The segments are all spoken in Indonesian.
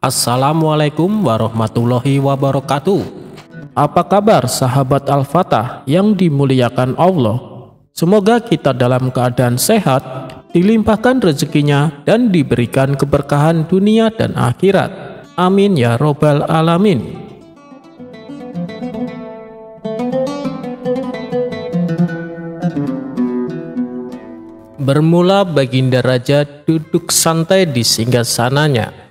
Assalamualaikum warahmatullahi wabarakatuh. Apa kabar sahabat Al-Fatah yang dimuliakan Allah? Semoga kita dalam keadaan sehat, dilimpahkan rezekinya dan diberikan keberkahan dunia dan akhirat. Amin ya robbal alamin. Bermula Baginda Raja duduk santai di singgasananya.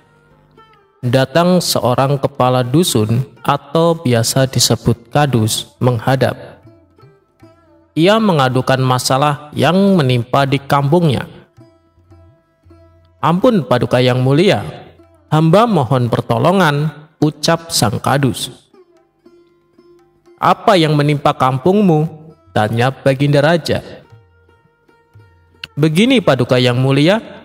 Datang seorang kepala dusun atau biasa disebut kadus menghadap. Ia mengadukan masalah yang menimpa di kampungnya. Ampun Paduka yang mulia, hamba mohon pertolongan, ucap sang kadus. Apa yang menimpa kampungmu? Tanya Baginda Raja. Begini Paduka yang mulia,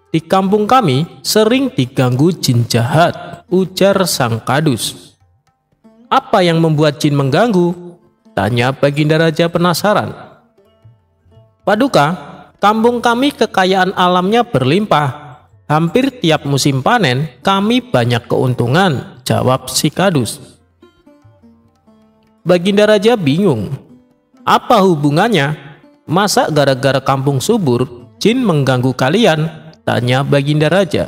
di kampung kami sering diganggu jin jahat, ujar sang kadus. Apa yang membuat jin mengganggu? Tanya Baginda Raja penasaran. Paduka, kampung kami kekayaan alamnya berlimpah. Hampir tiap musim panen kami banyak keuntungan, jawab si kadus. Baginda Raja bingung. Apa hubungannya? Masa gara-gara kampung subur, jin mengganggu kalian? Tanya Baginda Raja.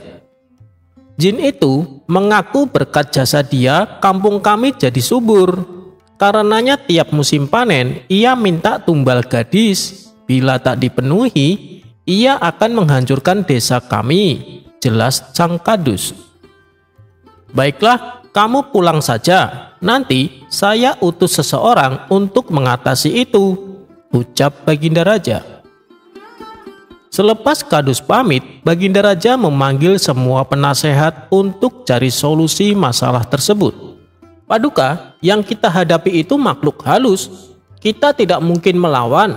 Jin itu mengaku berkat jasa dia kampung kami jadi subur. Karenanya tiap musim panen ia minta tumbal gadis. Bila tak dipenuhi, ia akan menghancurkan desa kami, jelas sang kadus. Baiklah, kamu pulang saja. Nanti saya utus seseorang untuk mengatasi itu, ucap Baginda Raja. Selepas kadus pamit, Baginda Raja memanggil semua penasehat untuk cari solusi masalah tersebut. Paduka, yang kita hadapi itu makhluk halus. Kita tidak mungkin melawan.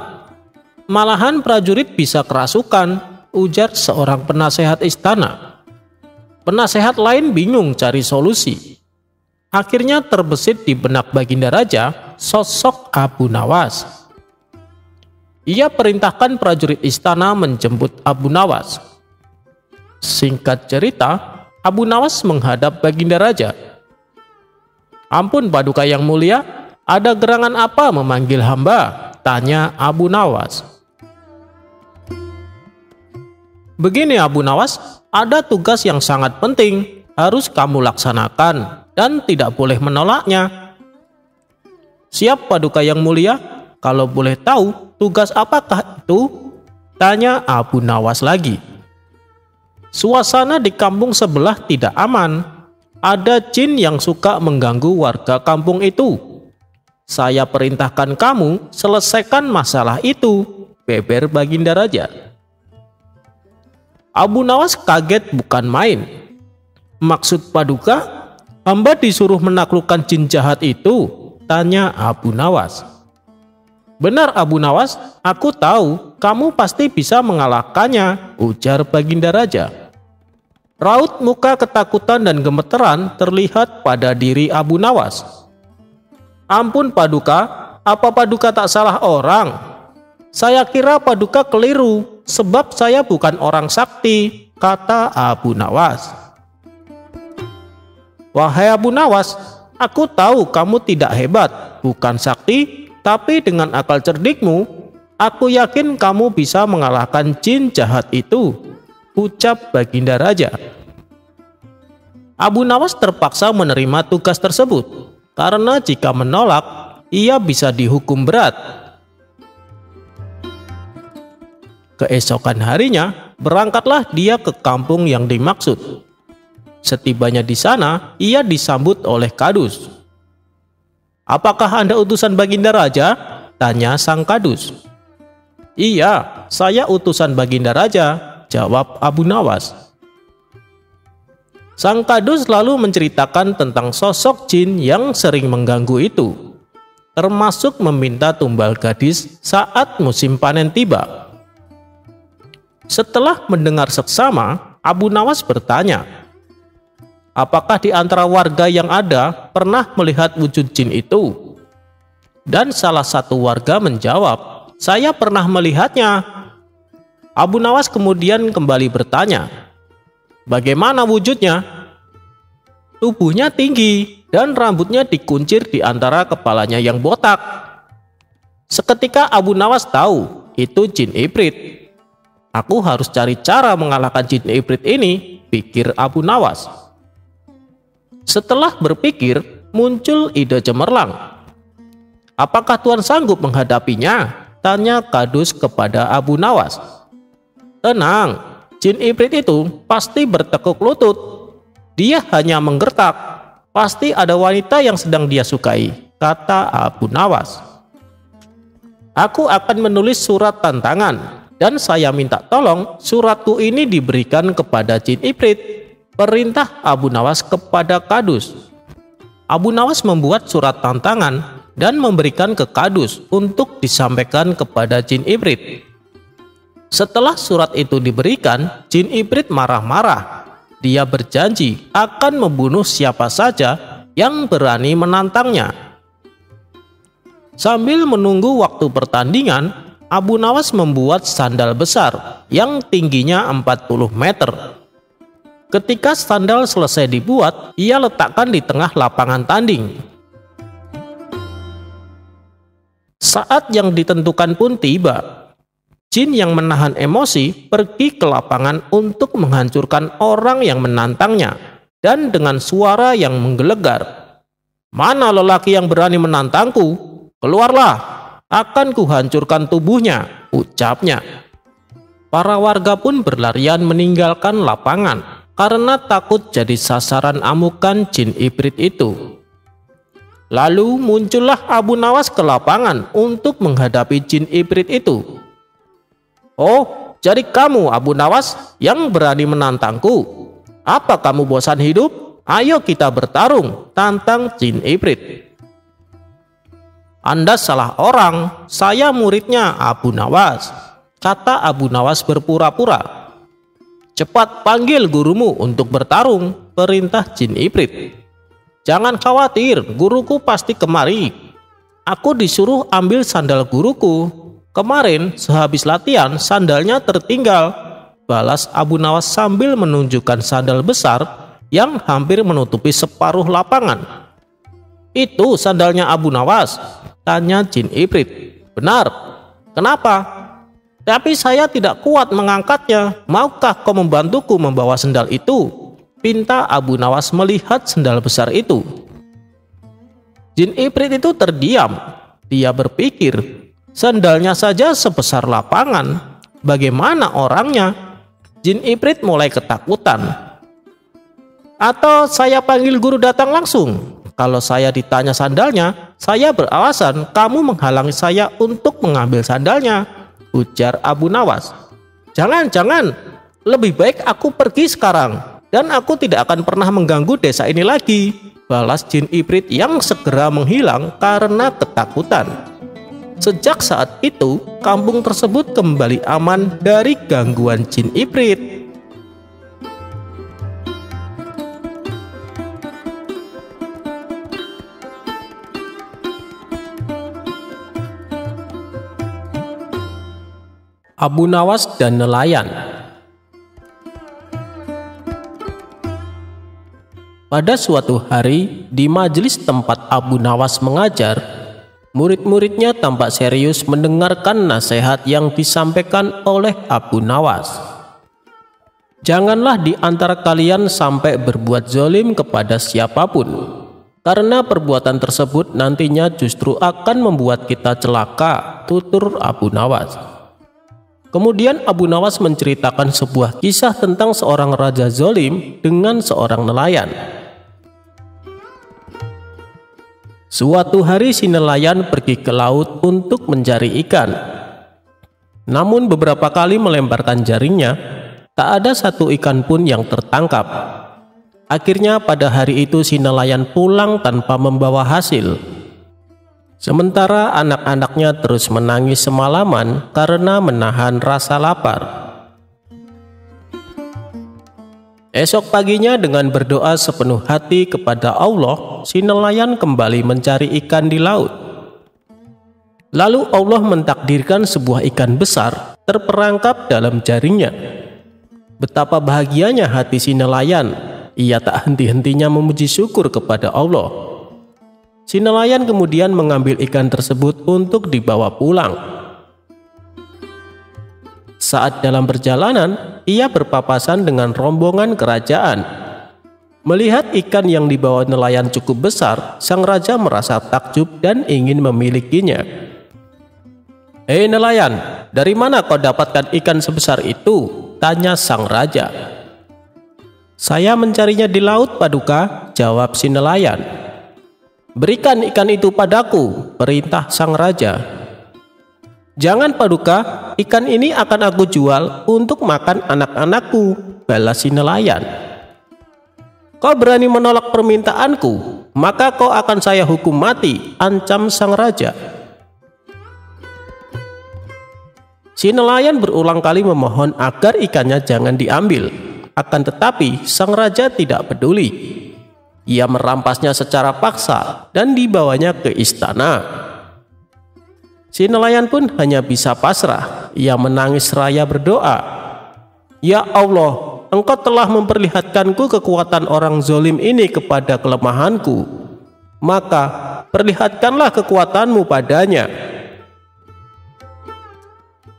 Malahan prajurit bisa kerasukan, ujar seorang penasehat istana. Penasehat lain bingung cari solusi. Akhirnya terbesit di benak Baginda Raja sosok Abu Nawas. Ia perintahkan prajurit istana menjemput Abu Nawas. Singkat cerita, Abu Nawas menghadap Baginda Raja. Ampun Paduka yang mulia, ada gerangan apa memanggil hamba? Tanya Abu Nawas. Begini Abu Nawas, ada tugas yang sangat penting, harus kamu laksanakan dan tidak boleh menolaknya. Siap Paduka yang mulia, kalau boleh tahu tugas apakah itu? Tanya Abu Nawas lagi. Suasana di kampung sebelah tidak aman. Ada jin yang suka mengganggu warga kampung itu. Saya perintahkan kamu selesaikan masalah itu, beber Baginda Raja. Abu Nawas kaget bukan main. Maksud Paduka, hamba disuruh menaklukkan jin jahat itu? Tanya Abu Nawas. Benar Abu Nawas, aku tahu kamu pasti bisa mengalahkannya, ujar Baginda Raja. Raut muka ketakutan dan gemeteran terlihat pada diri Abu Nawas. Ampun Paduka, apa Paduka tak salah orang? Saya kira Paduka keliru, sebab saya bukan orang sakti, kata Abu Nawas. Wahai Abu Nawas, aku tahu kamu tidak hebat, bukan sakti, tapi dengan akal cerdikmu, aku yakin kamu bisa mengalahkan jin jahat itu, ucap Baginda Raja. Abu Nawas terpaksa menerima tugas tersebut, karena jika menolak, ia bisa dihukum berat. Keesokan harinya, berangkatlah dia ke kampung yang dimaksud. Setibanya di sana, ia disambut oleh kadus. Apakah Anda utusan Baginda Raja? Tanya sang kadus. Iya, saya utusan Baginda Raja, jawab Abu Nawas. Sang kadus lalu menceritakan tentang sosok jin yang sering mengganggu itu, termasuk meminta tumbal gadis saat musim panen tiba. Setelah mendengar seksama, Abu Nawas bertanya, apakah di antara warga yang ada pernah melihat wujud jin itu? Dan salah satu warga menjawab, saya pernah melihatnya. Abu Nawas kemudian kembali bertanya, bagaimana wujudnya? tubuhnya tinggi, dan rambutnya dikuncir di antara kepalanya yang botak. Seketika Abu Nawas tahu itu jin ibrit. Aku harus cari cara mengalahkan jin ibrit ini, pikir Abu Nawas. Setelah berpikir, muncul ide cemerlang. Apakah Tuan sanggup menghadapinya? Tanya Kadus kepada Abu Nawas. Tenang, jin ibrit itu pasti bertekuk lutut. Dia hanya menggertak. Pasti ada wanita yang sedang dia sukai, kata Abu Nawas. Aku akan menulis surat tantangan, dan saya minta tolong suratku ini diberikan kepada jin ibrit, perintah Abu Nawas kepada Kadus. Abu Nawas membuat surat tantangan dan memberikan ke Kadus untuk disampaikan kepada jin ibrit. Setelah surat itu diberikan, jin ibrit marah-marah. Dia berjanji akan membunuh siapa saja yang berani menantangnya. Sambil menunggu waktu pertandingan, Abu Nawas membuat sandal besar yang tingginya 40 meter. Ketika sandal selesai dibuat, ia letakkan di tengah lapangan tanding. Saat yang ditentukan pun tiba. Jin yang menahan emosi pergi ke lapangan untuk menghancurkan orang yang menantangnya, dan dengan suara yang menggelegar, "Mana lelaki yang berani menantangku? Keluarlah, akan kuhancurkan tubuhnya," ucapnya. Para warga pun berlarian meninggalkan lapangan karena takut jadi sasaran amukan jin ibrit itu. Lalu muncullah Abu Nawas ke lapangan untuk menghadapi jin ibrit itu. "Oh, jadi kamu Abu Nawas yang berani menantangku? Apa kamu bosan hidup? Ayo kita bertarung," tantang jin ibrit. "Anda salah orang, saya muridnya Abu Nawas," kata Abu Nawas berpura-pura. "Cepat panggil gurumu untuk bertarung," perintah jin ibrit. "Jangan khawatir, guruku pasti kemari. Aku disuruh ambil sandal guruku. Kemarin sehabis latihan sandalnya tertinggal," balas Abu Nawas sambil menunjukkan sandal besar yang hampir menutupi separuh lapangan. "Itu sandalnya Abu Nawas?" tanya jin ibrit. "Benar. Kenapa?" "Tapi saya tidak kuat mengangkatnya. Maukah kau membantuku membawa sandal itu?" pinta Abu Nawas melihat sandal besar itu. Jin ibrit itu terdiam. Dia berpikir, sandalnya saja sebesar lapangan, bagaimana orangnya? Jin ibrit mulai ketakutan. "Atau saya panggil guru datang langsung? Kalau saya ditanya sandalnya, saya beralasan kamu menghalangi saya untuk mengambil sandalnya," ujar Abu Nawas. Jangan, lebih baik aku pergi sekarang, dan aku tidak akan pernah mengganggu desa ini lagi," balas jin ibrit yang segera menghilang karena ketakutan. Sejak saat itu, kampung tersebut kembali aman dari gangguan jin ibrit. Abu Nawas dan nelayan. Pada suatu hari, di majelis tempat Abu Nawas mengajar, murid-muridnya tampak serius mendengarkan nasihat yang disampaikan oleh Abu Nawas. "Janganlah di antara kalian sampai berbuat zalim kepada siapapun, karena perbuatan tersebut nantinya justru akan membuat kita celaka," tutur Abu Nawas. Kemudian Abu Nawas menceritakan sebuah kisah tentang seorang raja zalim dengan seorang nelayan. Suatu hari si nelayan pergi ke laut untuk mencari ikan. Namun beberapa kali melemparkan jaringnya, tak ada satu ikan pun yang tertangkap. Akhirnya pada hari itu si nelayan pulang tanpa membawa hasil. Sementara anak-anaknya terus menangis semalaman karena menahan rasa lapar. Esok paginya dengan berdoa sepenuh hati kepada Allah, si nelayan kembali mencari ikan di laut. Lalu Allah mentakdirkan sebuah ikan besar terperangkap dalam jaringnya. Betapa bahagianya hati si nelayan ia tak henti-hentinya memuji syukur kepada Allah. Si nelayan kemudian mengambil ikan tersebut untuk dibawa pulang. Saat dalam perjalanan, ia berpapasan dengan rombongan kerajaan. Melihat ikan yang dibawa nelayan cukup besar, sang raja merasa takjub dan ingin memilikinya. "Hei nelayan, dari mana kau dapatkan ikan sebesar itu?" tanya sang raja. "Saya mencarinya di laut, Paduka," jawab si nelayan. "Berikan ikan itu padaku," perintah sang raja. "Jangan, Paduka, ikan ini akan aku jual untuk makan anak-anakku," balas si nelayan. "Kau berani menolak permintaanku, maka kau akan saya hukum mati," ancam sang raja. Si nelayan berulang kali memohon agar ikannya jangan diambil. Akan tetapi sang raja tidak peduli. Ia merampasnya secara paksa dan dibawanya ke istana. Si nelayan pun hanya bisa pasrah. Ia menangis seraya berdoa, "Ya Allah, Engkau telah memperlihatkanku kekuatan orang zalim ini kepada kelemahanku. Maka perlihatkanlah kekuatanmu padanya."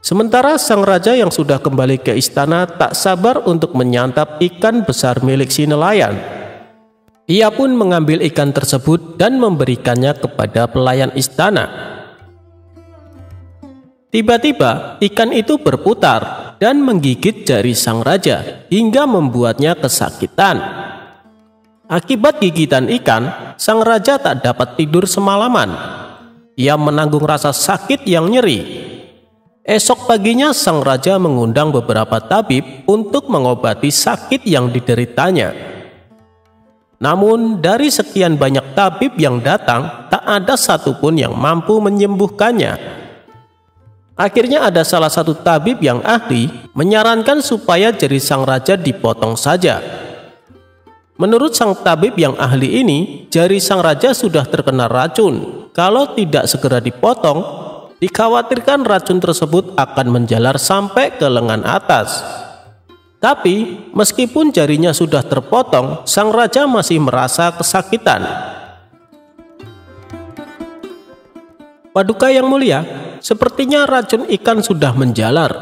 Sementara sang raja yang sudah kembali ke istana tak sabar untuk menyantap ikan besar milik si nelayan. Ia pun mengambil ikan tersebut dan memberikannya kepada pelayan istana. Tiba-tiba ikan itu berputar dan menggigit jari sang raja hingga membuatnya kesakitan. Akibat gigitan ikan, sang raja tak dapat tidur semalaman. Ia menanggung rasa sakit yang nyeri. Esok paginya sang raja mengundang beberapa tabib untuk mengobati sakit yang dideritanya. Namun dari sekian banyak tabib yang datang, tak ada satupun yang mampu menyembuhkannya. Akhirnya ada salah satu tabib yang ahli menyarankan supaya jari sang raja dipotong saja. Menurut sang tabib yang ahli ini, jari sang raja sudah terkena racun. Kalau tidak segera dipotong, dikhawatirkan racun tersebut akan menjalar sampai ke lengan atas. Tapi meskipun jarinya sudah terpotong, sang raja masih merasa kesakitan. "Paduka yang mulia, sepertinya racun ikan sudah menjalar.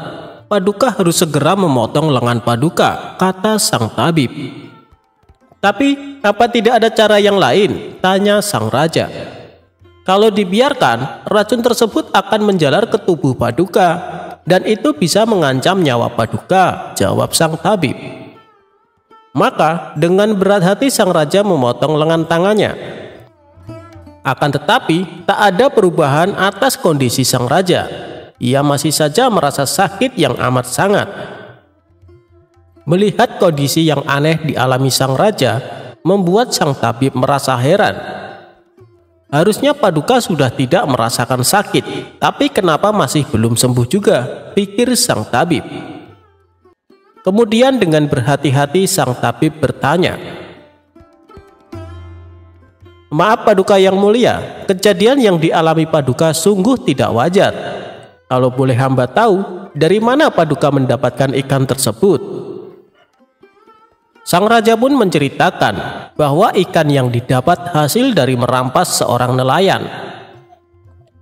Paduka harus segera memotong lengan Paduka," kata sang tabib. "Tapi apa tidak ada cara yang lain?" tanya sang raja. "Kalau dibiarkan, racun tersebut akan menjalar ke tubuh Paduka, dan itu bisa mengancam nyawa Paduka," jawab sang tabib. Maka dengan berat hati sang raja memotong lengan tangannya. Akan tetapi tak ada perubahan atas kondisi sang raja. Ia masih saja merasa sakit yang amat sangat. Melihat kondisi yang aneh dialami sang raja, membuat sang tabib merasa heran. Harusnya Paduka sudah tidak merasakan sakit, tapi kenapa masih belum sembuh juga, pikir sang tabib. Kemudian dengan berhati-hati sang tabib bertanya, "Maaf Paduka yang mulia, kejadian yang dialami Paduka sungguh tidak wajar. Kalau boleh hamba tahu, dari mana Paduka mendapatkan ikan tersebut?" Sang raja pun menceritakan bahwa ikan yang didapat hasil dari merampas seorang nelayan.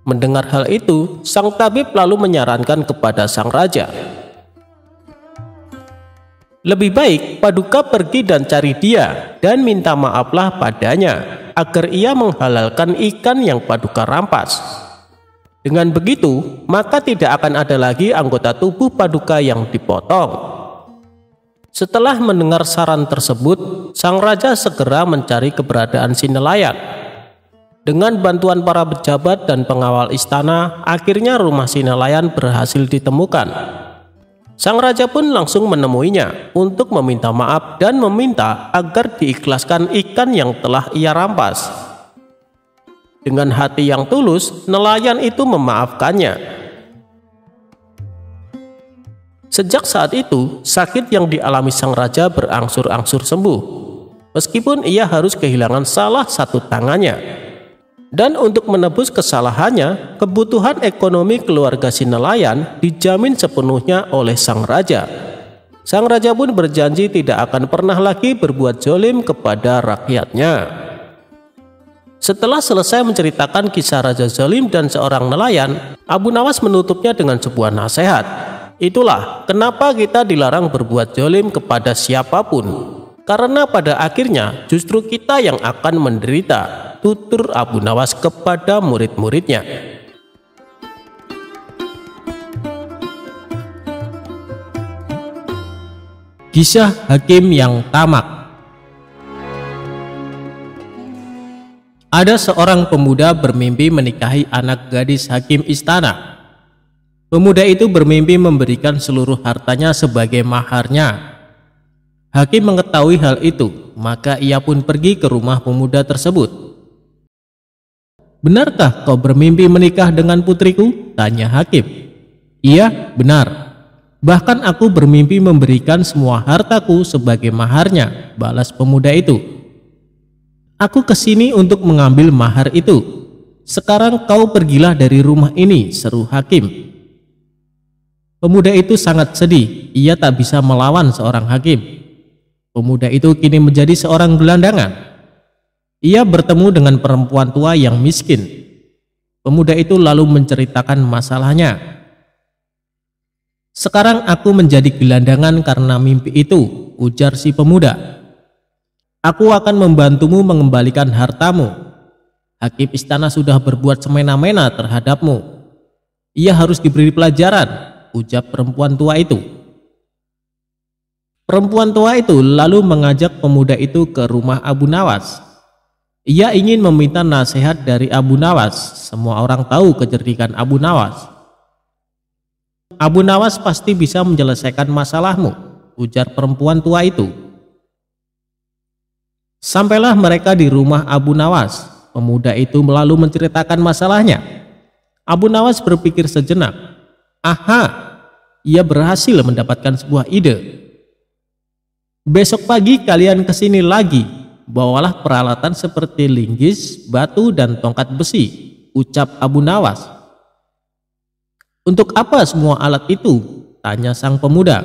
Mendengar hal itu, sang tabib lalu menyarankan kepada sang raja, "Lebih baik Paduka pergi dan cari dia dan minta maaflah padanya agar ia menghalalkan ikan yang Paduka rampas. Dengan begitu, maka tidak akan ada lagi anggota tubuh Paduka yang dipotong." Setelah mendengar saran tersebut, sang raja segera mencari keberadaan si nelayan. Dengan bantuan para pejabat dan pengawal istana, akhirnya rumah si nelayan berhasil ditemukan. Sang raja pun langsung menemuinya untuk meminta maaf dan meminta agar diikhlaskan ikan yang telah ia rampas. Dengan hati yang tulus, nelayan itu memaafkannya. Sejak saat itu, sakit yang dialami sang raja berangsur-angsur sembuh, meskipun ia harus kehilangan salah satu tangannya. Dan untuk menebus kesalahannya, kebutuhan ekonomi keluarga si nelayan dijamin sepenuhnya oleh sang raja. Sang raja pun berjanji tidak akan pernah lagi berbuat zalim kepada rakyatnya. Setelah selesai menceritakan kisah Raja Zalim dan seorang nelayan, Abu Nawas menutupnya dengan sebuah nasihat. Itulah kenapa kita dilarang berbuat zalim kepada siapapun. Karena pada akhirnya justru kita yang akan menderita, tutur Abu Nawas kepada murid-muridnya. Kisah hakim yang tamak. Ada seorang pemuda bermimpi menikahi anak gadis hakim istana. Pemuda itu bermimpi memberikan seluruh hartanya sebagai maharnya. Hakim mengetahui hal itu, maka ia pun pergi ke rumah pemuda tersebut. "Benarkah kau bermimpi menikah dengan putriku?" tanya hakim. "Iya, benar. Bahkan aku bermimpi memberikan semua hartaku sebagai maharnya," balas pemuda itu. "Aku kesini untuk mengambil mahar itu. Sekarang kau pergilah dari rumah ini," seru hakim. Pemuda itu sangat sedih, ia tak bisa melawan seorang hakim. Pemuda itu kini menjadi seorang gelandangan. Ia bertemu dengan perempuan tua yang miskin. Pemuda itu lalu menceritakan masalahnya. "Sekarang aku menjadi gelandangan karena mimpi itu," ujar si pemuda. "Aku akan membantumu mengembalikan hartamu. Hakim istana sudah berbuat semena-mena terhadapmu. Ia harus diberi pelajaran," ujar perempuan tua itu. Perempuan tua itu lalu mengajak pemuda itu ke rumah Abu Nawas. Ia ingin meminta nasihat dari Abu Nawas. Semua orang tahu kecerdikan Abu Nawas. "Abu Nawas pasti bisa menyelesaikan masalahmu," ujar perempuan tua itu. Sampailah mereka di rumah Abu Nawas. Pemuda itu lalu menceritakan masalahnya. Abu Nawas berpikir sejenak. Aha, ia berhasil mendapatkan sebuah ide. "Besok pagi kalian kesini lagi. Bawalah peralatan seperti linggis, batu, dan tongkat besi," ucap Abu Nawas. "Untuk apa semua alat itu?" tanya sang pemuda.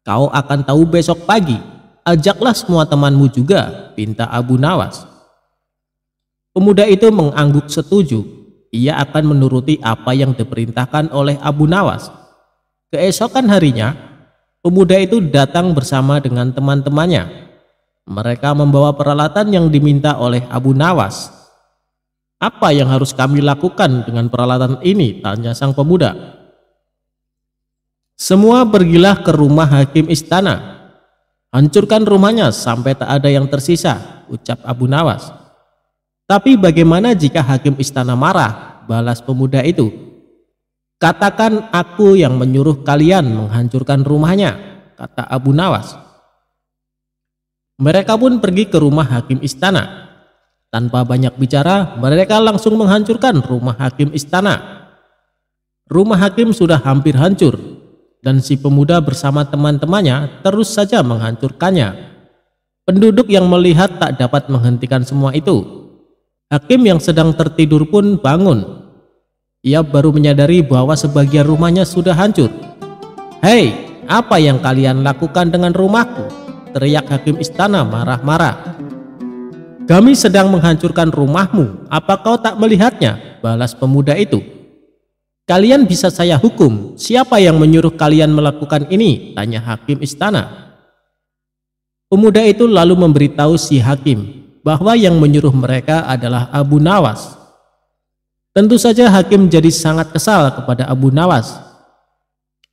"Kau akan tahu besok pagi. Ajaklah semua temanmu juga," pinta Abu Nawas. Pemuda itu mengangguk setuju. Ia akan menuruti apa yang diperintahkan oleh Abu Nawas. Keesokan harinya, pemuda itu datang bersama dengan teman-temannya. Mereka membawa peralatan yang diminta oleh Abu Nawas. "Apa yang harus kami lakukan dengan peralatan ini?" tanya sang pemuda. "Semua pergilah ke rumah hakim istana. Hancurkan rumahnya sampai tak ada yang tersisa," ucap Abu Nawas. "Tapi bagaimana jika hakim istana marah?" balas pemuda itu. "Katakan aku yang menyuruh kalian menghancurkan rumahnya," kata Abu Nawas. Mereka pun pergi ke rumah hakim istana. Tanpa banyak bicara, mereka langsung menghancurkan rumah hakim istana. Rumah hakim sudah hampir hancur, dan si pemuda bersama teman-temannya terus saja menghancurkannya. Penduduk yang melihat tak dapat menghentikan semua itu. Hakim yang sedang tertidur pun bangun. Ia baru menyadari bahwa sebagian rumahnya sudah hancur. "Hei, apa yang kalian lakukan dengan rumahku?" teriak hakim istana marah-marah. "Kami sedang menghancurkan rumahmu, apa kau tak melihatnya?" balas pemuda itu. "Kalian bisa saya hukum. Siapa yang menyuruh kalian melakukan ini?" tanya hakim istana. Pemuda itu lalu memberitahu si hakim bahwa yang menyuruh mereka adalah Abu Nawas. Tentu saja hakim jadi sangat kesal kepada Abu Nawas.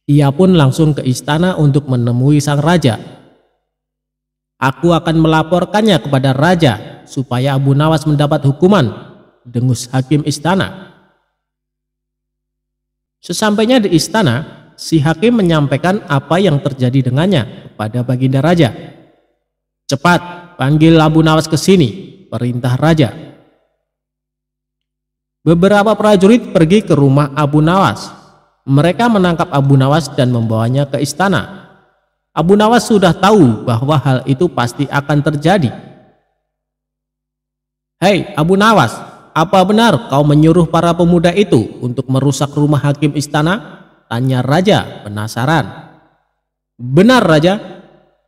Ia pun langsung ke istana untuk menemui sang raja. "Aku akan melaporkannya kepada raja supaya Abu Nawas mendapat hukuman," dengus hakim istana. Sesampainya di istana, si hakim menyampaikan apa yang terjadi dengannya kepada baginda raja. "Cepat, panggil Abu Nawas ke sini," perintah raja. Beberapa prajurit pergi ke rumah Abu Nawas. Mereka menangkap Abu Nawas dan membawanya ke istana. Abu Nawas sudah tahu bahwa hal itu pasti akan terjadi. "Hei Abu Nawas, apa benar kau menyuruh para pemuda itu untuk merusak rumah hakim istana?" tanya raja penasaran. Benar Raja,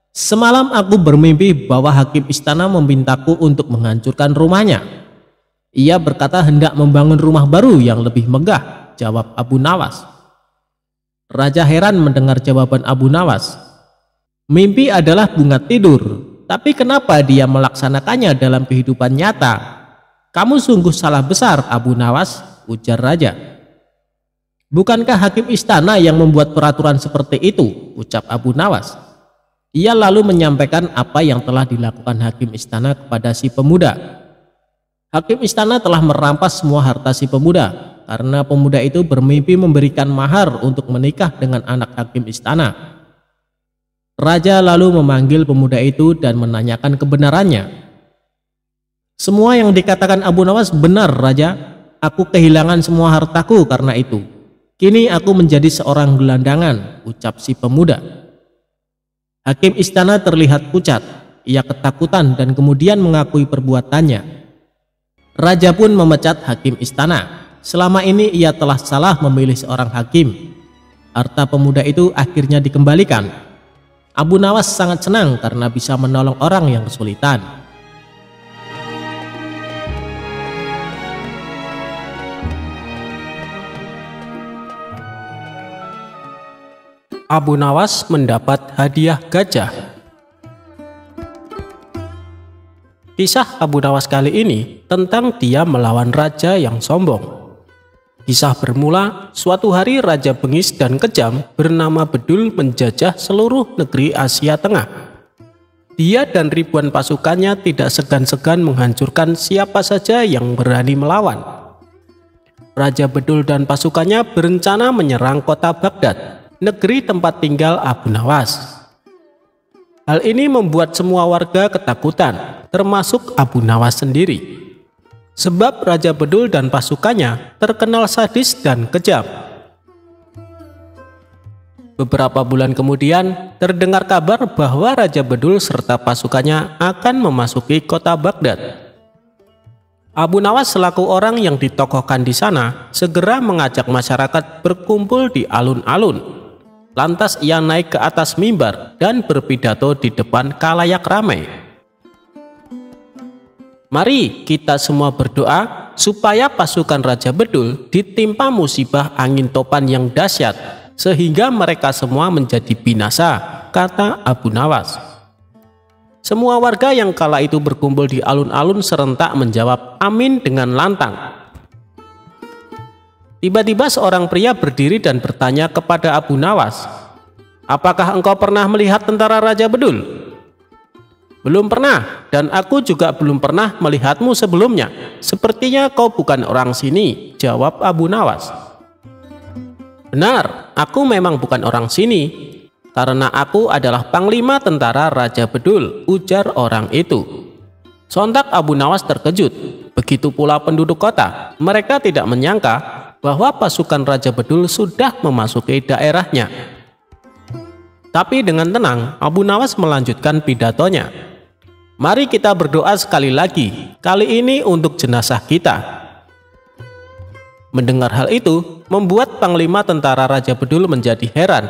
semalam aku bermimpi bahwa hakim istana memintaku untuk menghancurkan rumahnya. Ia berkata hendak membangun rumah baru yang lebih megah, jawab Abu Nawas. Raja heran mendengar jawaban Abu Nawas. Mimpi adalah bunga tidur, tapi kenapa dia melaksanakannya dalam kehidupan nyata? Kamu sungguh salah besar, Abu Nawas, ujar Raja. Bukankah hakim istana yang membuat peraturan seperti itu, ucap Abu Nawas. Ia lalu menyampaikan apa yang telah dilakukan hakim istana kepada si pemuda. Hakim istana telah merampas semua harta si pemuda, karena pemuda itu bermimpi memberikan mahar untuk menikah dengan anak hakim istana. Raja lalu memanggil pemuda itu dan menanyakan kebenarannya. Semua yang dikatakan Abu Nawas benar, Raja. Aku kehilangan semua hartaku karena itu. Kini aku menjadi seorang gelandangan, ucap si pemuda. Hakim istana terlihat pucat. Ia ketakutan dan kemudian mengakui perbuatannya. Raja pun memecat hakim istana. Selama ini ia telah salah memilih seorang hakim. Harta pemuda itu akhirnya dikembalikan. Abu Nawas sangat senang karena bisa menolong orang yang kesulitan. Abu Nawas mendapat hadiah gajah. Kisah Abu Nawas kali ini tentang dia melawan raja yang sombong. Kisah bermula, suatu hari Raja bengis dan kejam bernama Bedul menjajah seluruh negeri Asia Tengah. Dia dan ribuan pasukannya tidak segan-segan menghancurkan siapa saja yang berani melawan. Raja Bedul dan pasukannya berencana menyerang kota Baghdad, negeri tempat tinggal Abu Nawas. Hal ini membuat semua warga ketakutan, termasuk Abu Nawas sendiri. Sebab Raja Bedul dan pasukannya terkenal sadis dan kejam. Beberapa bulan kemudian terdengar kabar bahwa Raja Bedul serta pasukannya akan memasuki kota Baghdad. Abu Nawas selaku orang yang ditokohkan di sana segera mengajak masyarakat berkumpul di alun-alun. Lantas ia naik ke atas mimbar dan berpidato di depan khalayak ramai. Mari kita semua berdoa supaya pasukan Raja Bedul ditimpa musibah angin topan yang dahsyat sehingga mereka semua menjadi binasa, kata Abu Nawas. Semua warga yang kala itu berkumpul di alun-alun serentak menjawab amin dengan lantang. Tiba-tiba seorang pria berdiri dan bertanya kepada Abu Nawas, "Apakah engkau pernah melihat tentara Raja Bedul?" "Belum pernah, dan aku juga belum pernah melihatmu sebelumnya. Sepertinya kau bukan orang sini," jawab Abu Nawas. "Benar, aku memang bukan orang sini, karena aku adalah panglima tentara Raja Bedul," ujar orang itu. Sontak Abu Nawas terkejut, begitu pula penduduk kota. Mereka tidak menyangka bahwa pasukan Raja Bedul sudah memasuki daerahnya. Tapi dengan tenang, Abu Nawas melanjutkan pidatonya. "Mari kita berdoa sekali lagi, kali ini untuk jenazah kita." Mendengar hal itu, membuat panglima tentara Raja Bedul menjadi heran.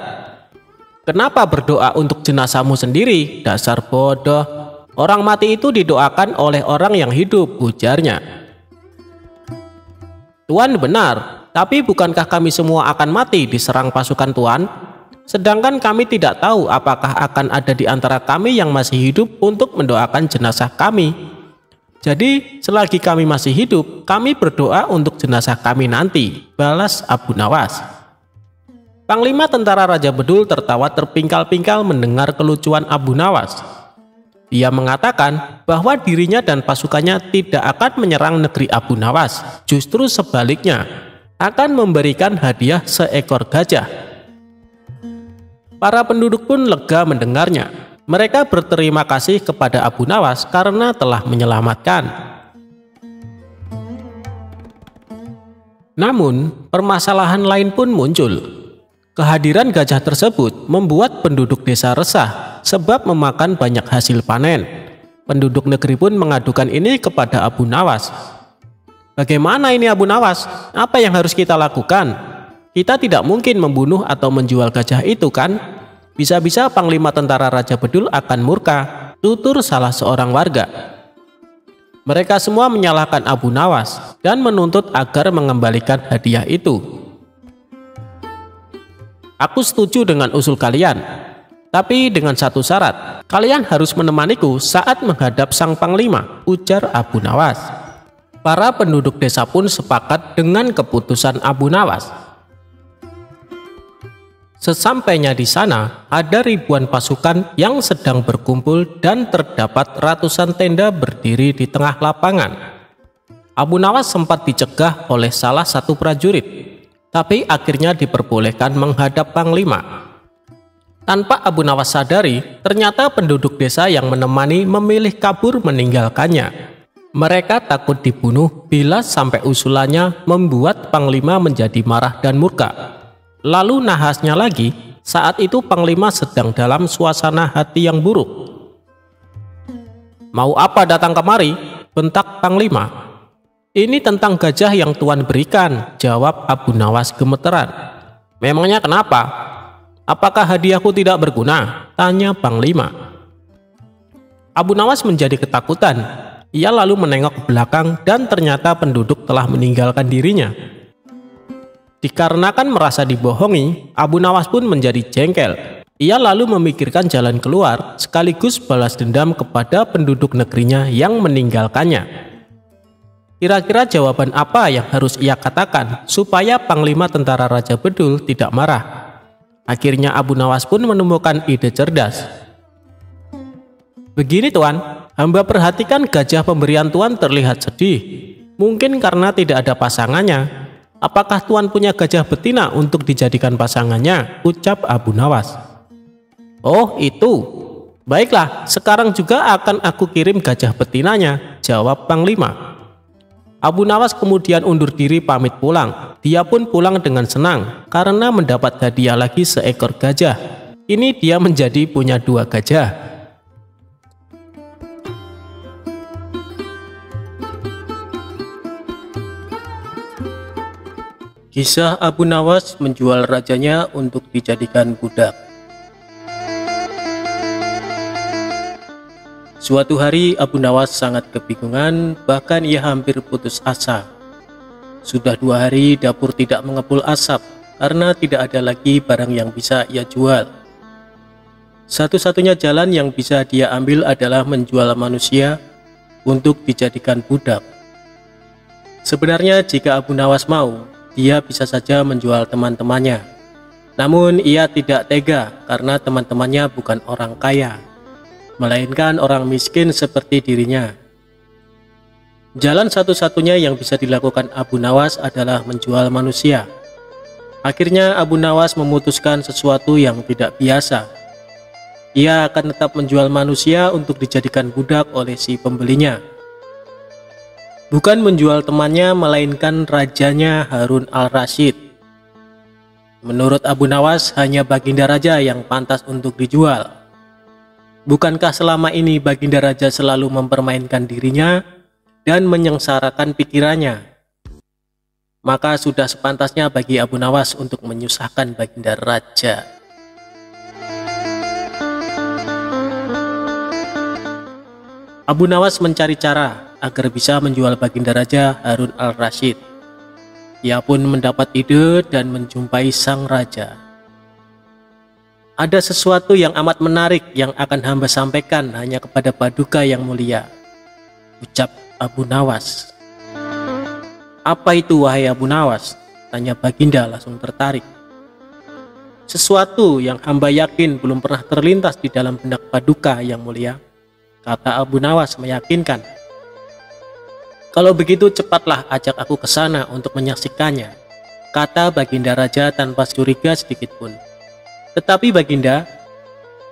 "Kenapa berdoa untuk jenazahmu sendiri? Dasar bodoh. Orang mati itu didoakan oleh orang yang hidup," ujarnya. "Tuan benar, tapi bukankah kami semua akan mati diserang pasukan Tuan? Sedangkan kami tidak tahu apakah akan ada di antara kami yang masih hidup untuk mendoakan jenazah kami. Jadi selagi kami masih hidup, kami berdoa untuk jenazah kami nanti," balas Abu Nawas. Panglima tentara Raja Bedul tertawa terpingkal-pingkal mendengar kelucuan Abu Nawas. Dia mengatakan bahwa dirinya dan pasukannya tidak akan menyerang negeri Abu Nawas, justru sebaliknya akan memberikan hadiah seekor gajah. Para penduduk pun lega mendengarnya. Mereka berterima kasih kepada Abu Nawas karena telah menyelamatkan. Namun, permasalahan lain pun muncul. Kehadiran gajah tersebut membuat penduduk desa resah sebab memakan banyak hasil panen. Penduduk negeri pun mengadukan ini kepada Abu Nawas. "Bagaimana ini Abu Nawas? Apa yang harus kita lakukan? Kita tidak mungkin membunuh atau menjual gajah itu kan? Bisa-bisa Panglima Tentara Raja Bedul akan murka, tutur salah seorang warga. Mereka semua menyalahkan Abu Nawas dan menuntut agar mengembalikan hadiah itu. Aku setuju dengan usul kalian, tapi dengan satu syarat, kalian harus menemaniku saat menghadap sang Panglima, ujar Abu Nawas. Para penduduk desa pun sepakat dengan keputusan Abu Nawas. Sesampainya di sana, ada ribuan pasukan yang sedang berkumpul dan terdapat ratusan tenda berdiri di tengah lapangan. Abu Nawas sempat dicegah oleh salah satu prajurit, tapi akhirnya diperbolehkan menghadap Panglima. Tanpa Abu Nawas sadari, ternyata penduduk desa yang menemani memilih kabur meninggalkannya. Mereka takut dibunuh bila sampai usulannya membuat Panglima menjadi marah dan murka. Lalu nahasnya lagi, saat itu Panglima sedang dalam suasana hati yang buruk. "Mau apa datang kemari?" bentak Panglima. "Ini tentang gajah yang Tuan berikan," jawab Abu Nawas gemeteran. "Memangnya kenapa? Apakah hadiahku tidak berguna?" tanya Panglima. Abu Nawas menjadi ketakutan. Ia lalu menengok ke belakang dan ternyata penduduk telah meninggalkan dirinya. Dikarenakan merasa dibohongi, Abu Nawas pun menjadi jengkel. Ia lalu memikirkan jalan keluar sekaligus balas dendam kepada penduduk negerinya yang meninggalkannya. Kira-kira jawaban apa yang harus ia katakan supaya Panglima Tentara Raja Bedul tidak marah? Akhirnya Abu Nawas pun menemukan ide cerdas. "Begini Tuan, hamba perhatikan gajah pemberian Tuan terlihat sedih. Mungkin karena tidak ada pasangannya. Apakah Tuan punya gajah betina untuk dijadikan pasangannya?" ucap Abu Nawas. "Oh itu, baiklah, sekarang juga akan aku kirim gajah betinanya," jawab Panglima. Abu Nawas kemudian undur diri pamit pulang. Dia pun pulang dengan senang karena mendapat hadiah lagi seekor gajah. Ini dia menjadi punya 2 gajah. Kisah Abu Nawas menjual rajanya untuk dijadikan budak. Suatu hari Abu Nawas sangat kebingungan, bahkan ia hampir putus asa. Sudah 2 hari dapur tidak mengepul asap karena tidak ada lagi barang yang bisa ia jual. Satu-satunya jalan yang bisa dia ambil adalah menjual manusia untuk dijadikan budak. Sebenarnya jika Abu Nawas mau, dia bisa saja menjual teman-temannya. Namun ia tidak tega karena teman-temannya bukan orang kaya, melainkan orang miskin seperti dirinya. Jalan satu-satunya yang bisa dilakukan Abu Nawas adalah menjual manusia. Akhirnya Abu Nawas memutuskan sesuatu yang tidak biasa. Ia akan tetap menjual manusia untuk dijadikan budak oleh si pembelinya. Bukan menjual temannya, melainkan rajanya Harun al-Rasyid. Menurut Abu Nawas, hanya Baginda Raja yang pantas untuk dijual. Bukankah selama ini Baginda Raja selalu mempermainkan dirinya dan menyengsarakan pikirannya? Maka sudah sepantasnya bagi Abu Nawas untuk menyusahkan Baginda Raja. Abu Nawas mencari cara agar bisa menjual Baginda Raja Harun al-Rasyid. Ia pun mendapat ide dan menjumpai sang raja. "Ada sesuatu yang amat menarik yang akan hamba sampaikan hanya kepada Paduka yang mulia," ucap Abu Nawas. "Apa itu wahai Abu Nawas?" tanya Baginda langsung tertarik. "Sesuatu yang hamba yakin belum pernah terlintas di dalam benak Paduka yang mulia," kata Abu Nawas meyakinkan. "Kalau begitu cepatlah ajak aku ke sana untuk menyaksikannya," kata Baginda Raja tanpa curiga sedikit pun. "Tetapi Baginda,"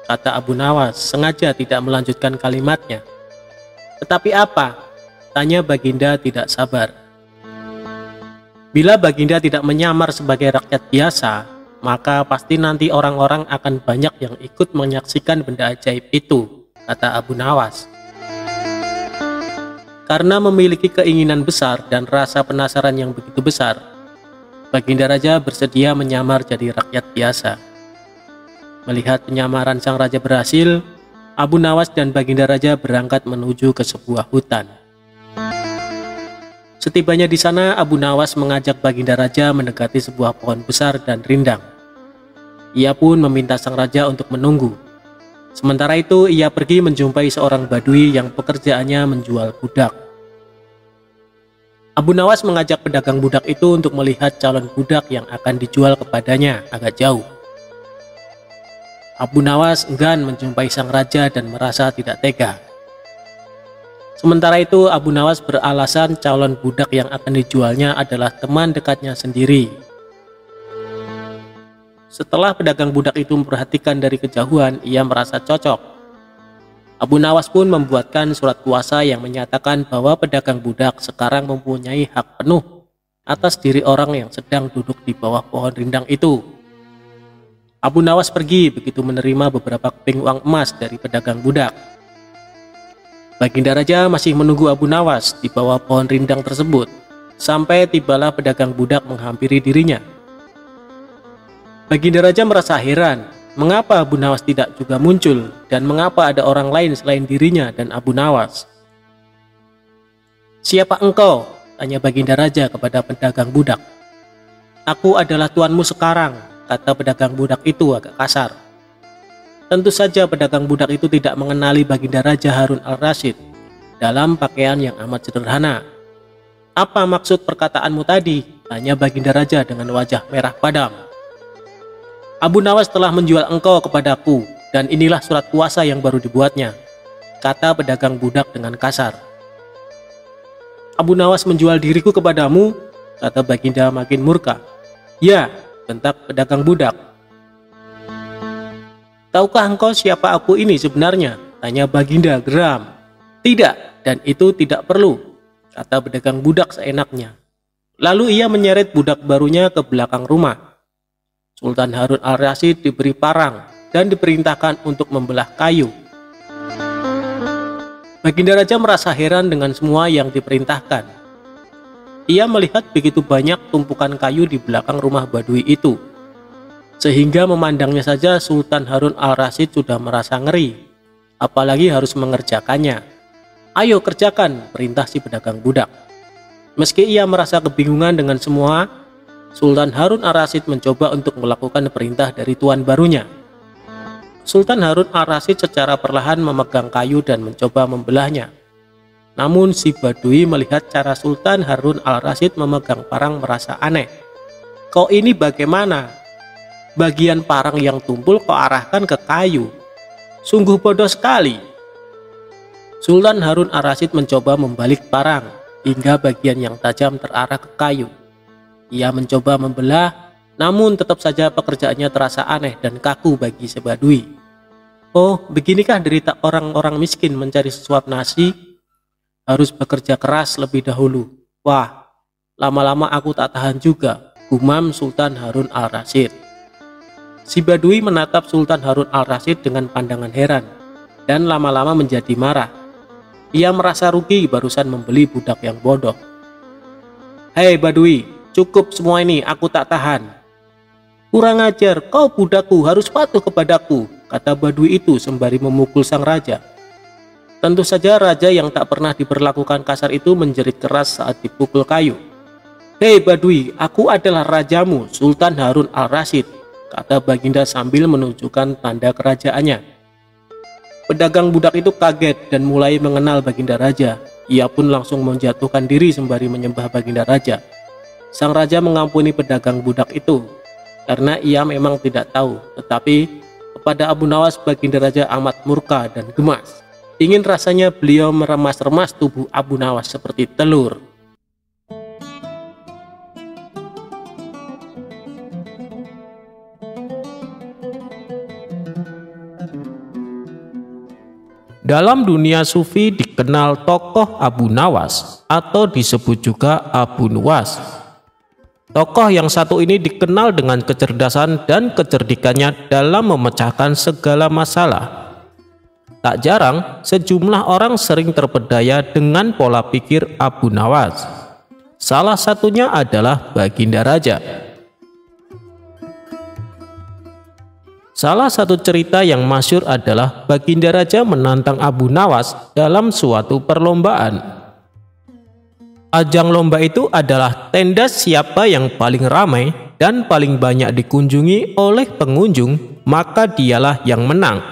kata Abu Nawas sengaja tidak melanjutkan kalimatnya. "Tetapi apa?" tanya Baginda tidak sabar. "Bila Baginda tidak menyamar sebagai rakyat biasa, maka pasti nanti orang-orang akan banyak yang ikut menyaksikan benda ajaib itu," kata Abu Nawas. Karena memiliki keinginan besar dan rasa penasaran yang begitu besar, Baginda Raja bersedia menyamar jadi rakyat biasa. Melihat penyamaran sang raja berhasil, Abu Nawas dan Baginda Raja berangkat menuju ke sebuah hutan. Setibanya di sana, Abu Nawas mengajak Baginda Raja mendekati sebuah pohon besar dan rindang. Ia pun meminta sang raja untuk menunggu. Sementara itu, ia pergi menjumpai seorang badui yang pekerjaannya menjual budak. Abu Nawas mengajak pedagang budak itu untuk melihat calon budak yang akan dijual kepadanya agak jauh. Abu Nawas enggan menjumpai sang raja dan merasa tidak tega. Sementara itu, Abu Nawas beralasan calon budak yang akan dijualnya adalah teman dekatnya sendiri. Setelah pedagang budak itu memperhatikan dari kejauhan, ia merasa cocok. Abu Nawas pun membuatkan surat kuasa yang menyatakan bahwa pedagang budak sekarang mempunyai hak penuh atas diri orang yang sedang duduk di bawah pohon rindang itu. Abu Nawas pergi begitu menerima beberapa keping uang emas dari pedagang budak. Baginda Raja masih menunggu Abu Nawas di bawah pohon rindang tersebut, sampai tibalah pedagang budak menghampiri dirinya. Baginda Raja merasa heran, mengapa Abu Nawas tidak juga muncul, dan mengapa ada orang lain selain dirinya dan Abu Nawas. "Siapa engkau?" tanya Baginda Raja kepada pedagang budak. "Aku adalah tuanmu sekarang," kata pedagang budak itu agak kasar. Tentu saja pedagang budak itu tidak mengenali Baginda Raja Harun al-Rasyid dalam pakaian yang amat sederhana. "Apa maksud perkataanmu tadi?" tanya Baginda Raja dengan wajah merah padam. "Abu Nawas telah menjual engkau kepadaku, dan inilah surat kuasa yang baru dibuatnya," kata pedagang budak dengan kasar. "Abu Nawas menjual diriku kepadamu?" kata Baginda makin murka. "Ya," bentak pedagang budak. "Tahukah engkau siapa aku ini sebenarnya?" tanya Baginda geram. "Tidak, dan itu tidak perlu," kata pedagang budak seenaknya. Lalu ia menyeret budak barunya ke belakang rumah. Sultan Harun al-Rasyid diberi parang dan diperintahkan untuk membelah kayu. Baginda Raja merasa heran dengan semua yang diperintahkan. Ia melihat begitu banyak tumpukan kayu di belakang rumah Badui itu, sehingga memandangnya saja Sultan Harun al-Rasyid sudah merasa ngeri, apalagi harus mengerjakannya. "Ayo kerjakan," perintah si pedagang budak. Meski ia merasa kebingungan dengan semua, Sultan Harun al-Rasyid mencoba untuk melakukan perintah dari tuan barunya. Sultan Harun al-Rasyid secara perlahan memegang kayu dan mencoba membelahnya. Namun si Badui melihat cara Sultan Harun al-Rasyid memegang parang merasa aneh. "Kau ini bagaimana? Bagian parang yang tumpul kau arahkan ke kayu. Sungguh bodoh sekali." Sultan Harun al-Rasyid mencoba membalik parang hingga bagian yang tajam terarah ke kayu. Ia mencoba membelah, namun tetap saja pekerjaannya terasa aneh dan kaku bagi si Badui. "Oh, beginikah derita orang-orang miskin mencari sesuap nasi? Harus bekerja keras lebih dahulu. Wah, lama-lama aku tak tahan juga," gumam Sultan Harun al-Rasyid. Si Badui menatap Sultan Harun al-Rasyid dengan pandangan heran, dan lama-lama menjadi marah. Ia merasa rugi barusan membeli budak yang bodoh. "Hei Badui, cukup semua ini, aku tak tahan." "Kurang ajar, kau budakku, harus patuh kepadaku," kata Badui itu sembari memukul sang raja. Tentu saja raja yang tak pernah diperlakukan kasar itu menjerit keras saat dipukul kayu. "Hei Badui, aku adalah rajamu, Sultan Harun al-Rasyid," kata Baginda sambil menunjukkan tanda kerajaannya. Pedagang budak itu kaget dan mulai mengenal Baginda Raja. Ia pun langsung menjatuhkan diri sembari menyembah Baginda Raja. Sang raja mengampuni pedagang budak itu karena ia memang tidak tahu, tetapi kepada Abu Nawas Baginda Raja amat murka dan gemas. Ingin rasanya beliau meremas-remas tubuh Abu Nawas seperti telur. Dalam dunia sufi dikenal tokoh Abu Nawas atau disebut juga Abu Nuwas. Tokoh yang satu ini dikenal dengan kecerdasan dan kecerdikannya dalam memecahkan segala masalah. Tak jarang, sejumlah orang sering terpedaya dengan pola pikir Abu Nawas. Salah satunya adalah Baginda Raja. Salah satu cerita yang masyhur adalah Baginda Raja menantang Abu Nawas dalam suatu perlombaan. Ajang lomba itu adalah tenda siapa yang paling ramai dan paling banyak dikunjungi oleh pengunjung, maka dialah yang menang.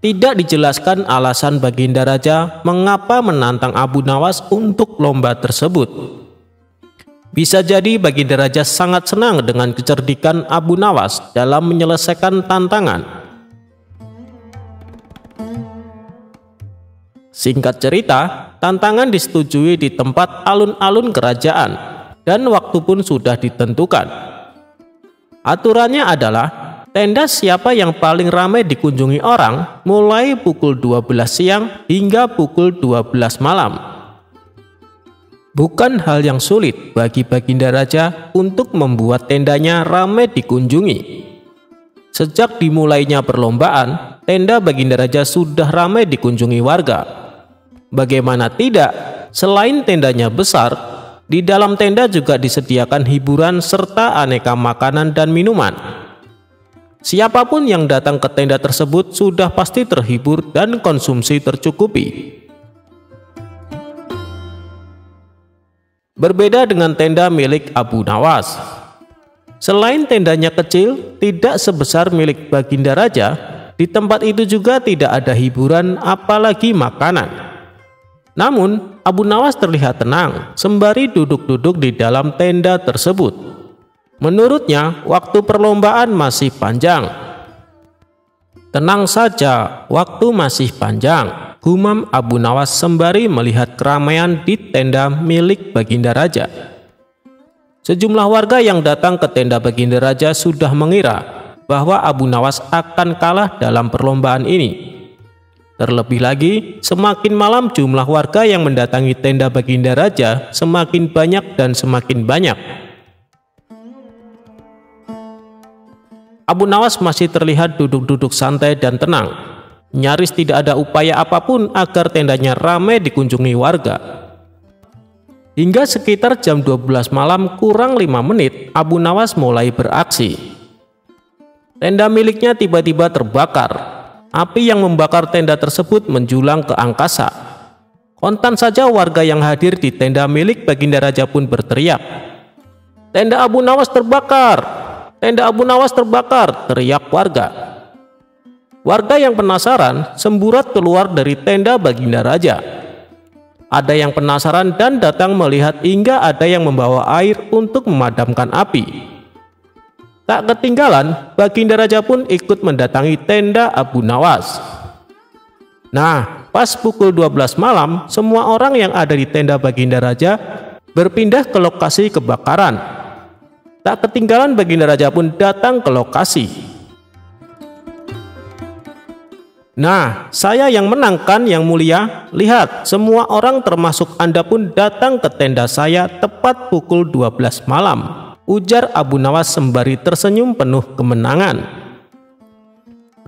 Tidak dijelaskan alasan Baginda Raja mengapa menantang Abu Nawas untuk lomba tersebut. Bisa jadi Baginda Raja sangat senang dengan kecerdikan Abu Nawas dalam menyelesaikan tantangan. Singkat cerita, tantangan disetujui di tempat alun-alun kerajaan dan waktu pun sudah ditentukan. Aturannya adalah tenda siapa yang paling ramai dikunjungi orang mulai pukul 12 siang hingga pukul 12 malam. Bukan hal yang sulit bagi Baginda Raja untuk membuat tendanya ramai dikunjungi. Sejak dimulainya perlombaan, tenda Baginda Raja sudah ramai dikunjungi warga. Bagaimana tidak, selain tendanya besar, di dalam tenda juga disediakan hiburan serta aneka makanan dan minuman. Siapapun yang datang ke tenda tersebut sudah pasti terhibur dan konsumsi tercukupi. Berbeda dengan tenda milik Abu Nawas. Selain tendanya kecil, tidak sebesar milik Baginda Raja, di tempat itu juga tidak ada hiburan apalagi makanan. Namun, Abu Nawas terlihat tenang sembari duduk-duduk di dalam tenda tersebut. Menurutnya, waktu perlombaan masih panjang. Tenang saja, waktu masih panjang, gumam Abu Nawas sembari melihat keramaian di tenda milik Baginda Raja. Sejumlah warga yang datang ke tenda Baginda Raja sudah mengira bahwa Abu Nawas akan kalah dalam perlombaan ini. Terlebih lagi, semakin malam jumlah warga yang mendatangi tenda Baginda Raja semakin banyak dan semakin banyak. Abu Nawas masih terlihat duduk-duduk santai dan tenang. Nyaris tidak ada upaya apapun agar tendanya ramai dikunjungi warga. Hingga sekitar jam 12 malam kurang 5 menit, Abu Nawas mulai beraksi. Tenda miliknya tiba-tiba terbakar. Api yang membakar tenda tersebut menjulang ke angkasa. Kontan saja warga yang hadir di tenda milik Baginda Raja pun berteriak, "Tenda Abu Nawas terbakar! Tenda Abu Nawas terbakar!" teriak warga. Warga yang penasaran semburat keluar dari tenda Baginda Raja. Ada yang penasaran dan datang melihat hingga ada yang membawa air untuk memadamkan api. Tak ketinggalan, Baginda Raja pun ikut mendatangi tenda Abu Nawas. Nah, pas pukul 12 malam, semua orang yang ada di tenda Baginda Raja berpindah ke lokasi kebakaran. Tak ketinggalan Baginda Raja pun datang ke lokasi. "Nah, saya yang menang kan yang mulia? Lihat, semua orang termasuk Anda pun datang ke tenda saya tepat pukul 12 malam, ujar Abu Nawas sembari tersenyum penuh kemenangan.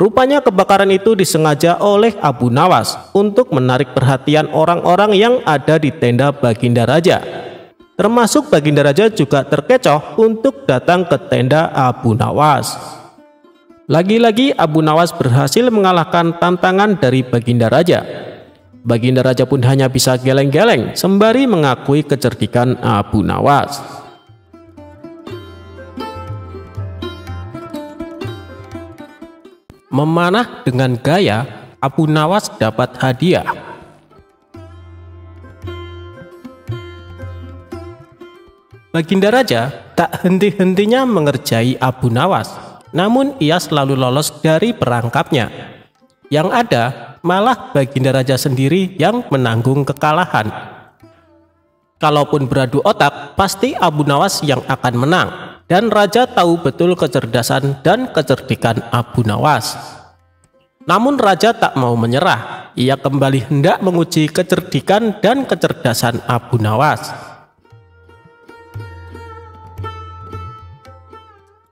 Rupanya kebakaran itu disengaja oleh Abu Nawas untuk menarik perhatian orang-orang yang ada di tenda Baginda Raja. Termasuk Baginda Raja juga terkecoh untuk datang ke tenda Abu Nawas. Lagi-lagi Abu Nawas berhasil mengalahkan tantangan dari Baginda Raja. Baginda Raja pun hanya bisa geleng-geleng sembari mengakui kecerdikan Abu Nawas. Memanah dengan gaya, Abu Nawas dapat hadiah. Baginda Raja tak henti-hentinya mengerjai Abu Nawas. Namun ia selalu lolos dari perangkapnya. Yang ada malah Baginda Raja sendiri yang menanggung kekalahan. Kalaupun beradu otak, pasti Abu Nawas yang akan menang. Dan Raja tahu betul kecerdasan dan kecerdikan Abu Nawas. Namun Raja tak mau menyerah. Ia kembali hendak menguji kecerdikan dan kecerdasan Abu Nawas.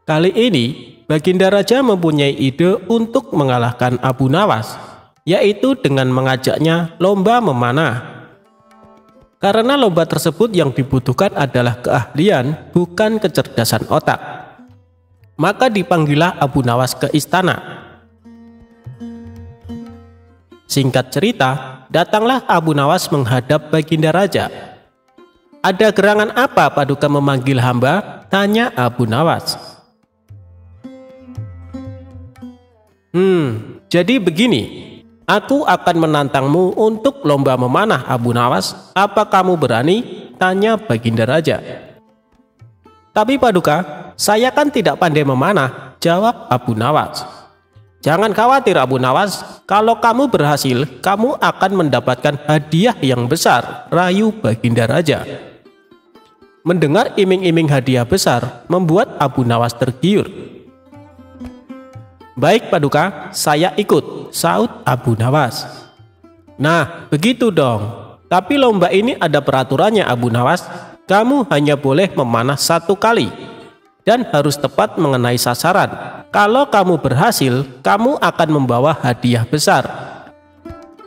Kali ini Baginda Raja mempunyai ide untuk mengalahkan Abu Nawas, yaitu dengan mengajaknya lomba memanah. Karena lomba tersebut yang dibutuhkan adalah keahlian, bukan kecerdasan otak. Maka dipanggillah Abu Nawas ke istana. Singkat cerita, datanglah Abu Nawas menghadap Baginda Raja. "Ada gerangan apa Paduka memanggil hamba?" tanya Abu Nawas. Jadi begini, aku akan menantangmu untuk lomba memanah Abu Nawas. Apa kamu berani? Tanya Baginda Raja. "Tapi Paduka, saya kan tidak pandai memanah," jawab Abu Nawas. "Jangan khawatir Abu Nawas, kalau kamu berhasil, kamu akan mendapatkan hadiah yang besar," rayu Baginda Raja. Mendengar iming-iming hadiah besar membuat Abu Nawas tergiur. "Baik Paduka, saya ikut," saut Abu Nawas. "Nah, begitu dong. Tapi lomba ini ada peraturannya Abu Nawas. Kamu hanya boleh memanah 1 kali dan harus tepat mengenai sasaran. Kalau kamu berhasil, kamu akan membawa hadiah besar.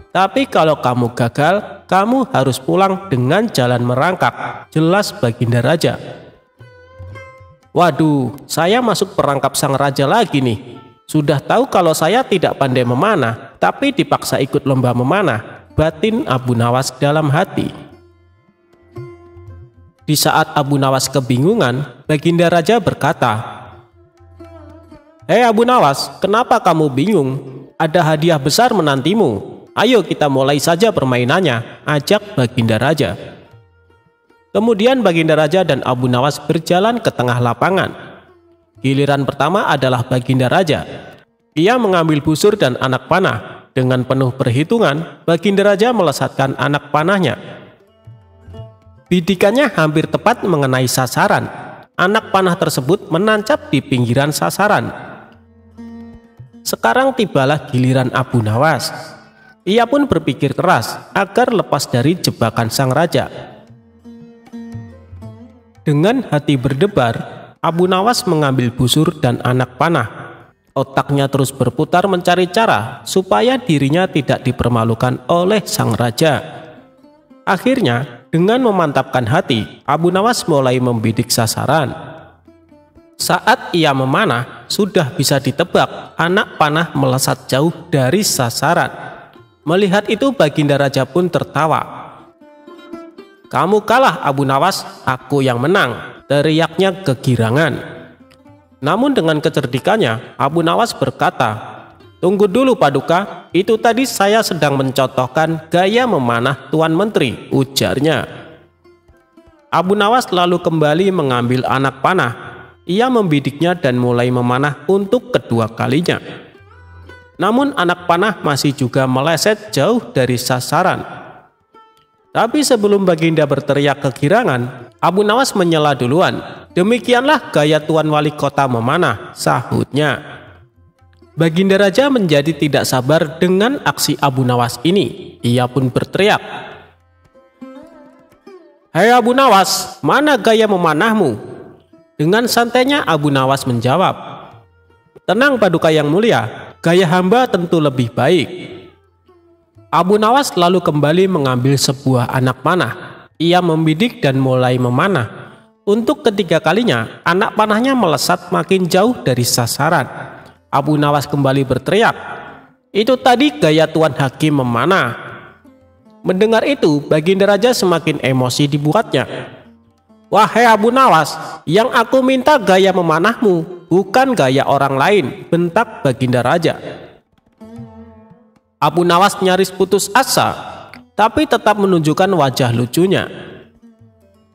Tapi kalau kamu gagal, kamu harus pulang dengan jalan merangkak," jelas Baginda Raja. "Waduh, saya masuk perangkap sang raja lagi nih. Sudah tahu kalau saya tidak pandai memanah, tapi dipaksa ikut lomba memanah," batin Abu Nawas dalam hati. Di saat Abu Nawas kebingungan, Baginda Raja berkata, "Hei Abu Nawas, kenapa kamu bingung? Ada hadiah besar menantimu. Ayo kita mulai saja permainannya," ajak Baginda Raja. Kemudian Baginda Raja dan Abu Nawas berjalan ke tengah lapangan. Giliran pertama adalah Baginda Raja. Ia mengambil busur dan anak panah. Dengan penuh perhitungan, Baginda Raja melesatkan anak panahnya. Bidikannya hampir tepat mengenai sasaran. Anak panah tersebut menancap di pinggiran sasaran. Sekarang tibalah giliran Abu Nawas. Ia pun berpikir keras agar lepas dari jebakan sang raja. Dengan hati berdebar, Abu Nawas mengambil busur dan anak panah. Otaknya terus berputar mencari cara supaya dirinya tidak dipermalukan oleh sang raja. Akhirnya, dengan memantapkan hati, Abu Nawas mulai membidik sasaran. Saat ia memanah, sudah bisa ditebak anak panah melesat jauh dari sasaran. Melihat itu, Baginda Raja pun tertawa. "Kamu kalah Abu Nawas, aku yang menang," teriaknya kegirangan. Namun dengan kecerdikannya, Abu Nawas berkata, "Tunggu dulu Paduka, itu tadi saya sedang mencontohkan gaya memanah Tuan Menteri," ujarnya. Abu Nawas lalu kembali mengambil anak panah. Ia membidiknya dan mulai memanah untuk kedua kalinya. Namun anak panah masih juga meleset jauh dari sasaran. Tapi sebelum Baginda berteriak kegirangan, Abu Nawas menyela duluan. "Demikianlah gaya Tuan Wali Kota memanah," sahutnya. Baginda Raja menjadi tidak sabar dengan aksi Abu Nawas ini. Ia pun berteriak, "Hei Abu Nawas, mana gaya memanahmu?" Dengan santainya Abu Nawas menjawab, "Tenang Paduka yang mulia, gaya hamba tentu lebih baik." Abu Nawas lalu kembali mengambil sebuah anak panah. Ia membidik dan mulai memanah. Untuk ketiga kalinya, anak panahnya melesat makin jauh dari sasaran. Abu Nawas kembali berteriak, "Itu tadi gaya Tuan Hakim memanah." Mendengar itu, Baginda Raja semakin emosi dibuatnya. "Wahai Abu Nawas, yang aku minta gaya memanahmu, bukan gaya orang lain," bentak Baginda Raja. Abu Nawas nyaris putus asa, tapi tetap menunjukkan wajah lucunya.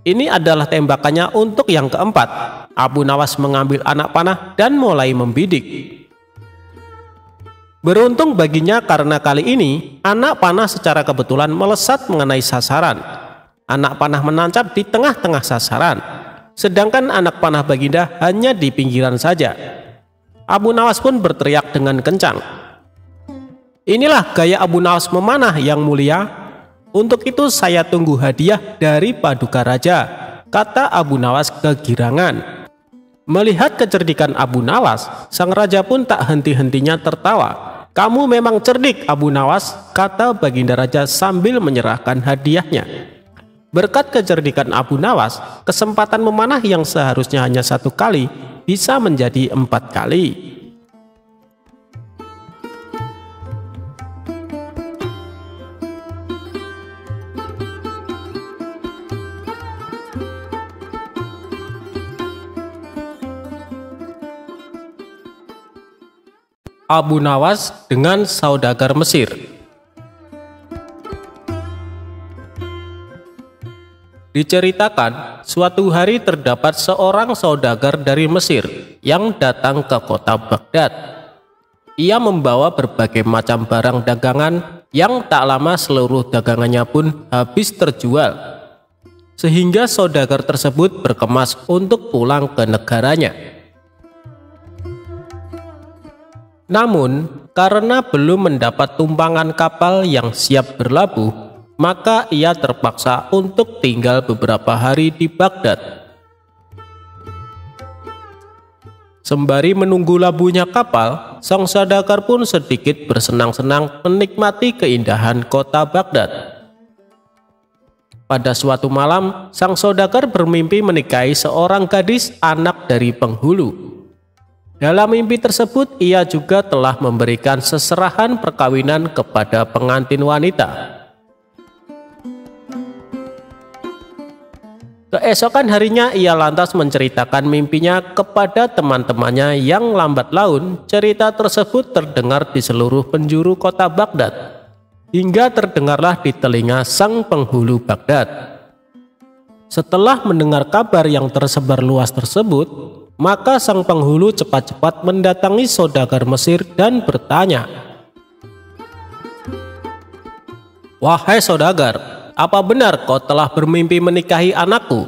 Ini adalah tembakannya untuk yang keempat. Abu Nawas mengambil anak panah dan mulai membidik. Beruntung baginya karena kali ini anak panah secara kebetulan melesat mengenai sasaran. Anak panah menancap di tengah-tengah sasaran, sedangkan anak panah Baginda hanya di pinggiran saja. Abu Nawas pun berteriak dengan kencang, "Inilah gaya Abu Nawas memanah yang mulia. Untuk itu saya tunggu hadiah dari Paduka Raja," kata Abu Nawas kegirangan. Melihat kecerdikan Abu Nawas, sang raja pun tak henti-hentinya tertawa. "Kamu memang cerdik Abu Nawas," kata Baginda Raja sambil menyerahkan hadiahnya. Berkat kecerdikan Abu Nawas, kesempatan memanah yang seharusnya hanya 1 kali bisa menjadi 4 kali. Abu Nawas dengan saudagar Mesir. Diceritakan, suatu hari terdapat seorang saudagar dari Mesir yang datang ke kota Baghdad. Ia membawa berbagai macam barang dagangan yang tak lama seluruh dagangannya pun habis terjual. Sehingga saudagar tersebut berkemas untuk pulang ke negaranya. Namun, karena belum mendapat tumpangan kapal yang siap berlabuh, maka ia terpaksa untuk tinggal beberapa hari di Baghdad. Sembari menunggu labuhnya kapal, sang saudagar pun sedikit bersenang-senang menikmati keindahan kota Baghdad. Pada suatu malam, sang saudagar bermimpi menikahi seorang gadis anak dari penghulu. Dalam mimpi tersebut, ia juga telah memberikan seserahan perkawinan kepada pengantin wanita. Keesokan harinya ia lantas menceritakan mimpinya kepada teman-temannya yang lambat laun. Cerita tersebut terdengar di seluruh penjuru kota Baghdad, hingga terdengarlah di telinga sang penghulu Baghdad. Setelah mendengar kabar yang tersebar luas tersebut, maka sang penghulu cepat-cepat mendatangi saudagar Mesir dan bertanya, "Wahai saudagar, apa benar kau telah bermimpi menikahi anakku?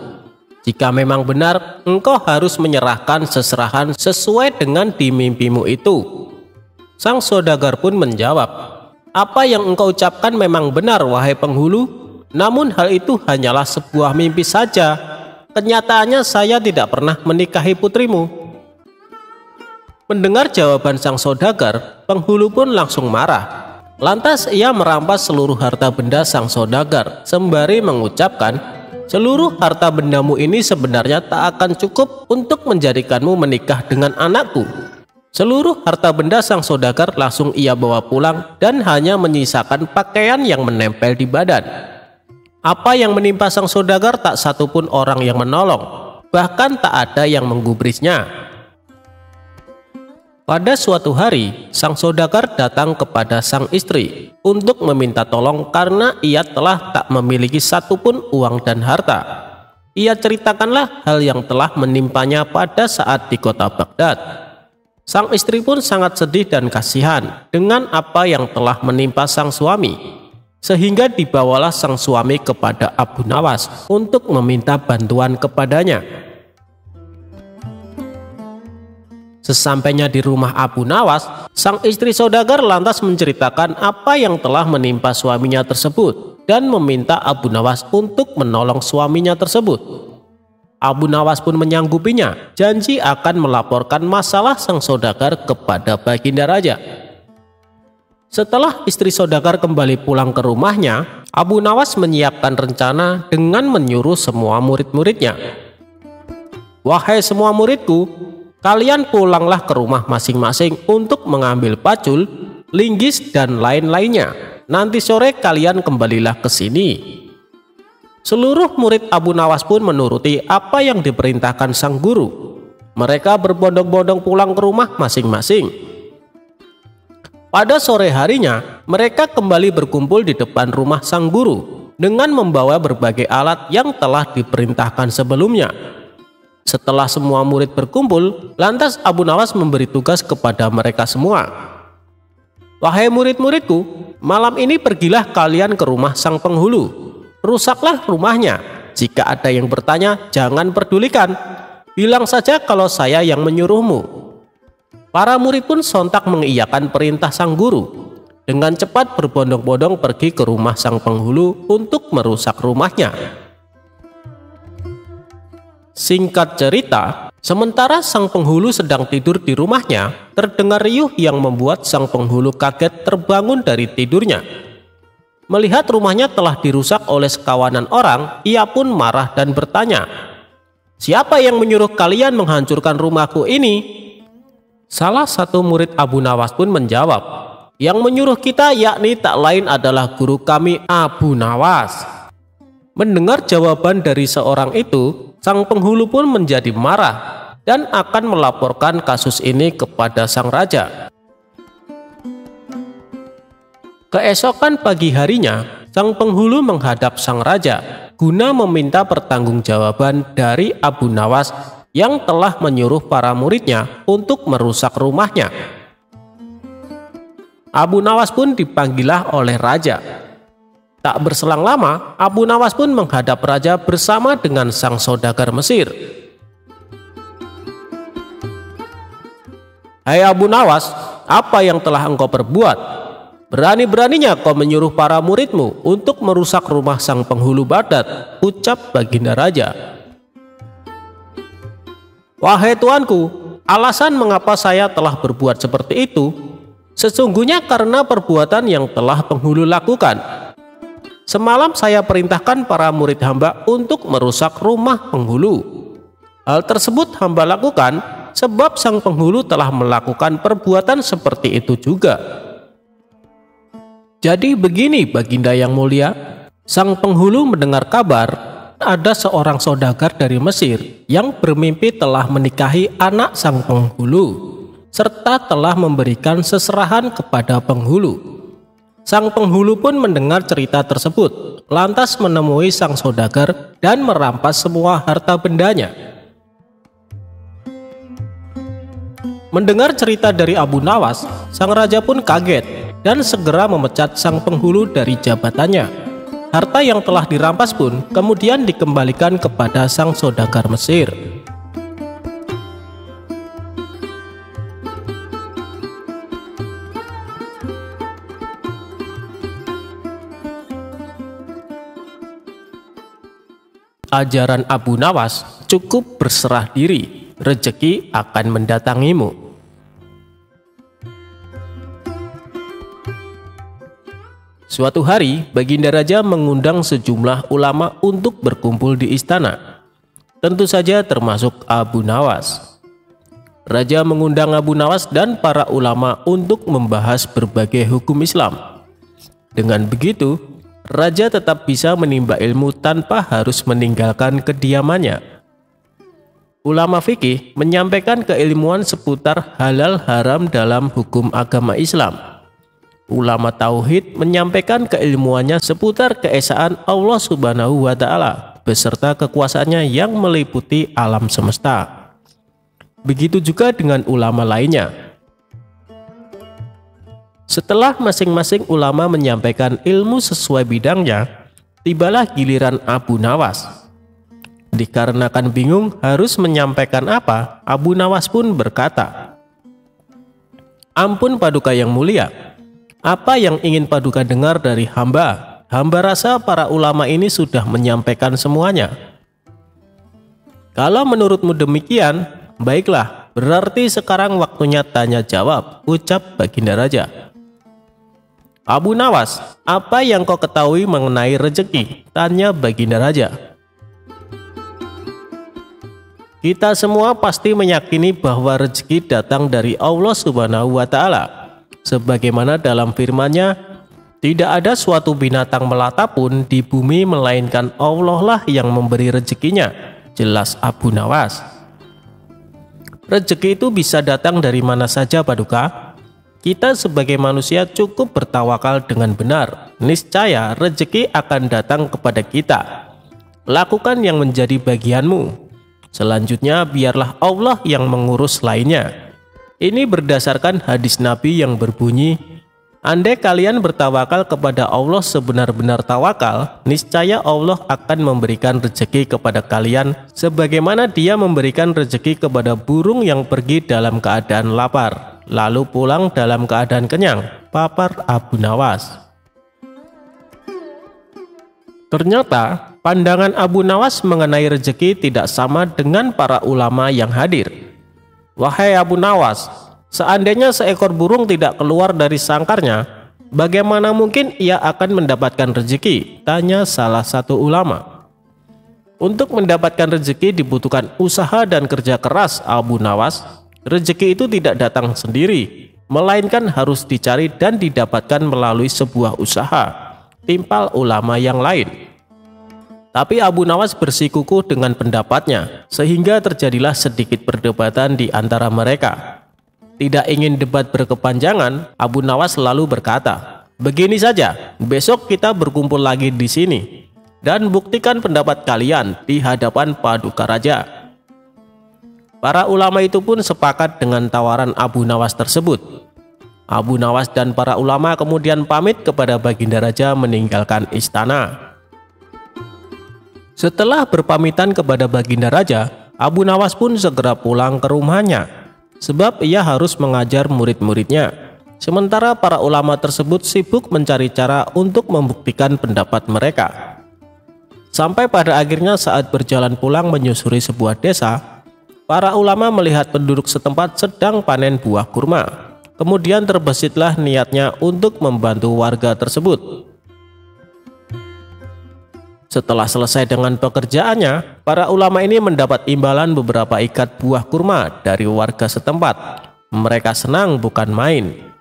Jika memang benar, engkau harus menyerahkan seserahan sesuai dengan di mimpimu itu." Sang saudagar pun menjawab, "Apa yang engkau ucapkan memang benar, wahai penghulu. Namun hal itu hanyalah sebuah mimpi saja. Kenyataannya saya tidak pernah menikahi putrimu." Mendengar jawaban sang saudagar, penghulu pun langsung marah. Lantas ia merampas seluruh harta benda sang saudagar, sembari mengucapkan, "Seluruh harta bendamu ini sebenarnya tak akan cukup untuk menjadikanmu menikah dengan anakku." Seluruh harta benda sang saudagar langsung ia bawa pulang dan hanya menyisakan pakaian yang menempel di badan. Apa yang menimpa sang saudagar tak satupun orang yang menolong, bahkan tak ada yang menggubrisnya. Pada suatu hari, sang saudagar datang kepada sang istri untuk meminta tolong karena ia telah tak memiliki satupun uang dan harta. Ia ceritakanlah hal yang telah menimpanya pada saat di kota Baghdad. Sang istri pun sangat sedih dan kasihan dengan apa yang telah menimpa sang suami, sehingga dibawalah sang suami kepada Abu Nawas untuk meminta bantuan kepadanya. Sesampainya di rumah Abu Nawas, sang istri saudagar lantas menceritakan apa yang telah menimpa suaminya tersebut dan meminta Abu Nawas untuk menolong suaminya tersebut. Abu Nawas pun menyanggupinya, janji akan melaporkan masalah sang saudagar kepada Baginda Raja. Setelah istri saudagar kembali pulang ke rumahnya, Abu Nawas menyiapkan rencana dengan menyuruh semua murid-muridnya, "Wahai semua muridku, kalian pulanglah ke rumah masing-masing untuk mengambil pacul, linggis, dan lain-lainnya. Nanti sore kalian kembalilah ke sini." Seluruh murid Abu Nawas pun menuruti apa yang diperintahkan sang guru. Mereka berbondong-bondong pulang ke rumah masing-masing. Pada sore harinya, mereka kembali berkumpul di depan rumah sang guru dengan membawa berbagai alat yang telah diperintahkan sebelumnya. Setelah semua murid berkumpul, lantas Abu Nawas memberi tugas kepada mereka semua. "Wahai murid-muridku, malam ini pergilah kalian ke rumah sang penghulu. Rusaklah rumahnya. Jika ada yang bertanya, jangan pedulikan. Bilang saja kalau saya yang menyuruhmu." Para murid pun sontak mengiyakan perintah sang guru. Dengan cepat berbondong-bondong pergi ke rumah sang penghulu untuk merusak rumahnya. Singkat cerita, sementara sang penghulu sedang tidur di rumahnya, terdengar riuh yang membuat sang penghulu kaget terbangun dari tidurnya. Melihat rumahnya telah dirusak oleh sekawanan orang, ia pun marah dan bertanya, "Siapa yang menyuruh kalian menghancurkan rumahku ini?" Salah satu murid Abu Nawas pun menjawab, "Yang menyuruh kita yakni tak lain adalah guru kami Abu Nawas." Mendengar jawaban dari seorang itu, sang penghulu pun menjadi marah dan akan melaporkan kasus ini kepada sang raja. Keesokan pagi harinya, sang penghulu menghadap sang raja guna meminta pertanggungjawaban dari Abu Nawas yang telah menyuruh para muridnya untuk merusak rumahnya. Abu Nawas pun dipanggillah oleh raja. Tak berselang lama, Abu Nawas pun menghadap raja bersama dengan sang saudagar Mesir. "Hai Abu Nawas, apa yang telah engkau perbuat? Berani-beraninya kau menyuruh para muridmu untuk merusak rumah sang penghulu Baghdad," ucap baginda raja. "Wahai tuanku, alasan mengapa saya telah berbuat seperti itu sesungguhnya karena perbuatan yang telah penghulu lakukan. Semalam saya perintahkan para murid hamba untuk merusak rumah penghulu. Hal tersebut hamba lakukan sebab sang penghulu telah melakukan perbuatan seperti itu juga." Jadi begini baginda yang mulia, sang penghulu mendengar kabar ada seorang saudagar dari Mesir yang bermimpi telah menikahi anak sang penghulu serta telah memberikan seserahan kepada penghulu. Sang penghulu pun mendengar cerita tersebut, lantas menemui sang saudagar dan merampas semua harta bendanya. Mendengar cerita dari Abu Nawas, sang raja pun kaget dan segera memecat sang penghulu dari jabatannya. Harta yang telah dirampas pun kemudian dikembalikan kepada sang saudagar Mesir. Ajaran Abu Nawas cukup berserah diri, rezeki akan mendatangimu. Suatu hari, baginda raja mengundang sejumlah ulama untuk berkumpul di istana. Tentu saja termasuk Abu Nawas. Raja mengundang Abu Nawas dan para ulama untuk membahas berbagai hukum Islam. Dengan begitu, raja tetap bisa menimba ilmu tanpa harus meninggalkan kediamannya. Ulama fikih menyampaikan keilmuan seputar halal haram dalam hukum agama Islam. Ulama tauhid menyampaikan keilmuannya seputar keesaan Allah Subhanahu wa Ta'ala beserta kekuasaannya yang meliputi alam semesta. Begitu juga dengan ulama lainnya. Setelah masing-masing ulama menyampaikan ilmu sesuai bidangnya, tibalah giliran Abu Nawas. Dikarenakan bingung harus menyampaikan apa, Abu Nawas pun berkata, "Ampun Paduka yang mulia, apa yang ingin Paduka dengar dari hamba? Hamba rasa para ulama ini sudah menyampaikan semuanya." "Kalau menurutmu demikian, baiklah, berarti sekarang waktunya tanya jawab," ucap baginda raja. "Abu Nawas, apa yang kau ketahui mengenai rezeki?" tanya baginda raja. "Kita semua pasti meyakini bahwa rezeki datang dari Allah Subhanahu wa Ta'ala. Sebagaimana dalam firman-Nya, tidak ada suatu binatang melata pun di bumi melainkan Allah lah yang memberi rezekinya," jelas Abu Nawas. "Rezeki itu bisa datang dari mana saja Paduka. Kita sebagai manusia cukup bertawakal dengan benar. Niscaya rezeki akan datang kepada kita. Lakukan yang menjadi bagianmu. Selanjutnya biarlah Allah yang mengurus lainnya." Ini berdasarkan hadis Nabi yang berbunyi, "Andai kalian bertawakal kepada Allah sebenar-benar tawakal, niscaya Allah akan memberikan rezeki kepada kalian sebagaimana Dia memberikan rezeki kepada burung yang pergi dalam keadaan lapar, lalu pulang dalam keadaan kenyang," papar Abu Nawas. Ternyata pandangan Abu Nawas mengenai rezeki tidak sama dengan para ulama yang hadir. "Wahai Abu Nawas, seandainya seekor burung tidak keluar dari sangkarnya, Bagaimana mungkin ia akan mendapatkan rezeki? Tanya salah satu ulama. Untuk mendapatkan rezeki dibutuhkan usaha dan kerja keras, Abu Nawas. Rezeki itu tidak datang sendiri, melainkan harus dicari dan didapatkan melalui sebuah usaha, timpal ulama yang lain. Tapi Abu Nawas bersikukuh dengan pendapatnya, sehingga terjadilah sedikit perdebatan di antara mereka. Tidak ingin debat berkepanjangan, Abu Nawas lalu berkata, "Begini saja, besok kita berkumpul lagi di sini dan buktikan pendapat kalian di hadapan Paduka Raja." Para ulama itu pun sepakat dengan tawaran Abu Nawas tersebut. Abu Nawas dan para ulama kemudian pamit kepada Baginda Raja meninggalkan istana. Setelah berpamitan kepada Baginda Raja, Abu Nawas pun segera pulang ke rumahnya, sebab ia harus mengajar murid-muridnya. Sementara para ulama tersebut sibuk mencari cara untuk membuktikan pendapat mereka. Sampai pada akhirnya saat berjalan pulang menyusuri sebuah desa, para ulama melihat penduduk setempat sedang panen buah kurma. Kemudian terbesitlah niatnya untuk membantu warga tersebut. Setelah selesai dengan pekerjaannya, para ulama ini mendapat imbalan beberapa ikat buah kurma dari warga setempat. Mereka senang bukan main.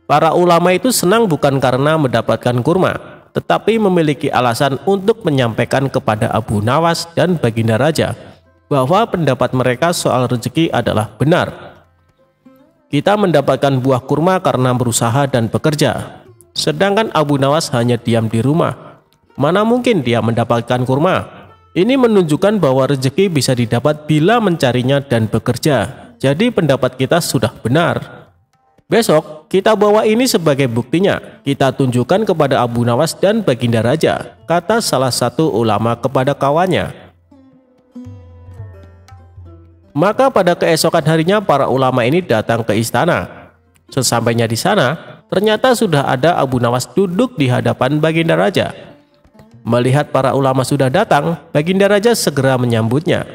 Para ulama itu senang bukan karena mendapatkan kurma, tetapi memiliki alasan untuk menyampaikan kepada Abu Nawas dan Baginda Raja bahwa pendapat mereka soal rezeki adalah benar. Kita mendapatkan buah kurma karena berusaha dan bekerja, sedangkan Abu Nawas hanya diam di rumah. Mana mungkin dia mendapatkan kurma? Ini menunjukkan bahwa rezeki bisa didapat bila mencarinya dan bekerja. Jadi pendapat kita sudah benar. Besok kita bawa ini sebagai buktinya. Kita tunjukkan kepada Abu Nawas dan Baginda Raja, kata salah satu ulama kepada kawannya. Maka pada keesokan harinya para ulama ini datang ke istana. Sesampainya di sana, ternyata sudah ada Abu Nawas duduk di hadapan Baginda Raja. Melihat para ulama sudah datang, Baginda Raja segera menyambutnya.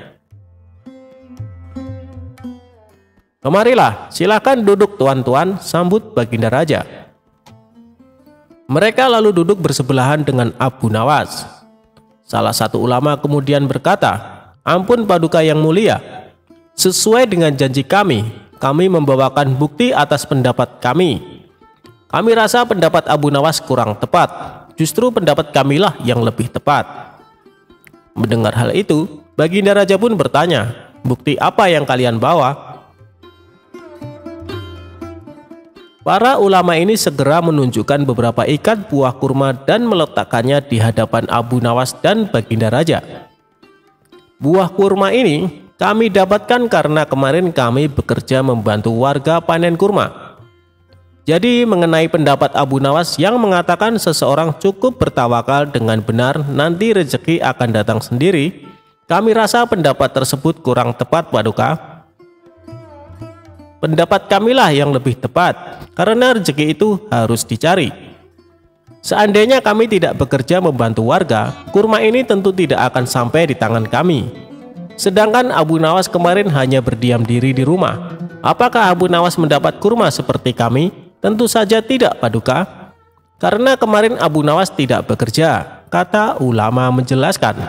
"Kemarilah, silakan duduk tuan-tuan," sambut Baginda Raja. Mereka lalu duduk bersebelahan dengan Abu Nawas. Salah satu ulama kemudian berkata, "Ampun Paduka yang mulia, sesuai dengan janji kami membawakan bukti atas pendapat kami. Kami rasa pendapat Abu Nawas kurang tepat. Justru pendapat kamilah yang lebih tepat." Mendengar hal itu, Baginda Raja pun bertanya, "Bukti apa yang kalian bawa?" Para ulama ini segera menunjukkan beberapa ikat buah kurma dan meletakkannya di hadapan Abu Nawas dan Baginda Raja. "Buah kurma ini kami dapatkan karena kemarin kami bekerja membantu warga panen kurma. Jadi mengenai pendapat Abu Nawas yang mengatakan seseorang cukup bertawakal dengan benar nanti rezeki akan datang sendiri, kami rasa pendapat tersebut kurang tepat Paduka. Pendapat kamilah yang lebih tepat, karena rezeki itu harus dicari. Seandainya kami tidak bekerja membantu warga, kurma ini tentu tidak akan sampai di tangan kami. Sedangkan Abu Nawas kemarin hanya berdiam diri di rumah. Apakah Abu Nawas mendapat kurma seperti kami? Tentu saja tidak Paduka, karena kemarin Abu Nawas tidak bekerja," kata ulama menjelaskan.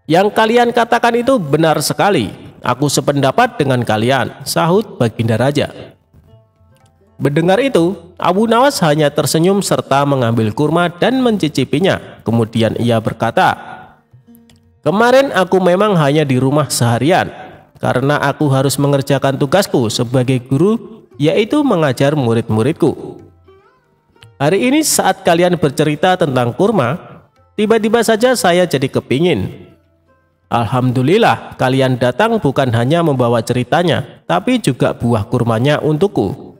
"Yang kalian katakan itu benar sekali. Aku sependapat dengan kalian," sahut Baginda Raja. Mendengar itu, Abu Nawas hanya tersenyum serta mengambil kurma dan mencicipinya. Kemudian ia berkata, "Kemarin aku memang hanya di rumah seharian, karena aku harus mengerjakan tugasku sebagai guru, yaitu mengajar murid-muridku. Hari ini saat kalian bercerita tentang kurma, tiba-tiba saja saya jadi kepingin. Alhamdulillah kalian datang bukan hanya membawa ceritanya, tapi juga buah kurmanya untukku.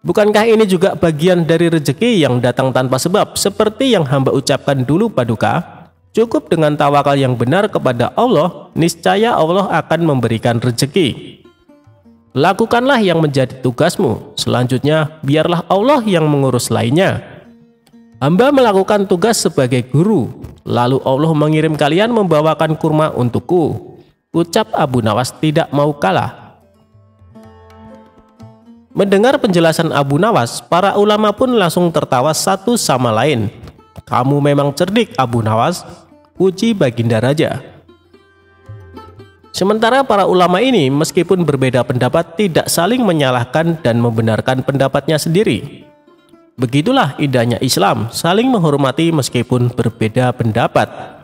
Bukankah ini juga bagian dari rezeki yang datang tanpa sebab, seperti yang hamba ucapkan dulu Paduka? Cukup dengan tawakal yang benar kepada Allah, niscaya Allah akan memberikan rezeki. Lakukanlah yang menjadi tugasmu, selanjutnya biarlah Allah yang mengurus lainnya. Hamba melakukan tugas sebagai guru, lalu Allah mengirim kalian membawakan kurma untukku," ucap Abu Nawas tidak mau kalah. Mendengar penjelasan Abu Nawas, para ulama pun langsung tertawa satu sama lain. "Kamu memang cerdik, Abu Nawas," puji Baginda Raja. Sementara para ulama ini meskipun berbeda pendapat tidak saling menyalahkan dan membenarkan pendapatnya sendiri. Begitulah indahnya Islam, saling menghormati meskipun berbeda pendapat.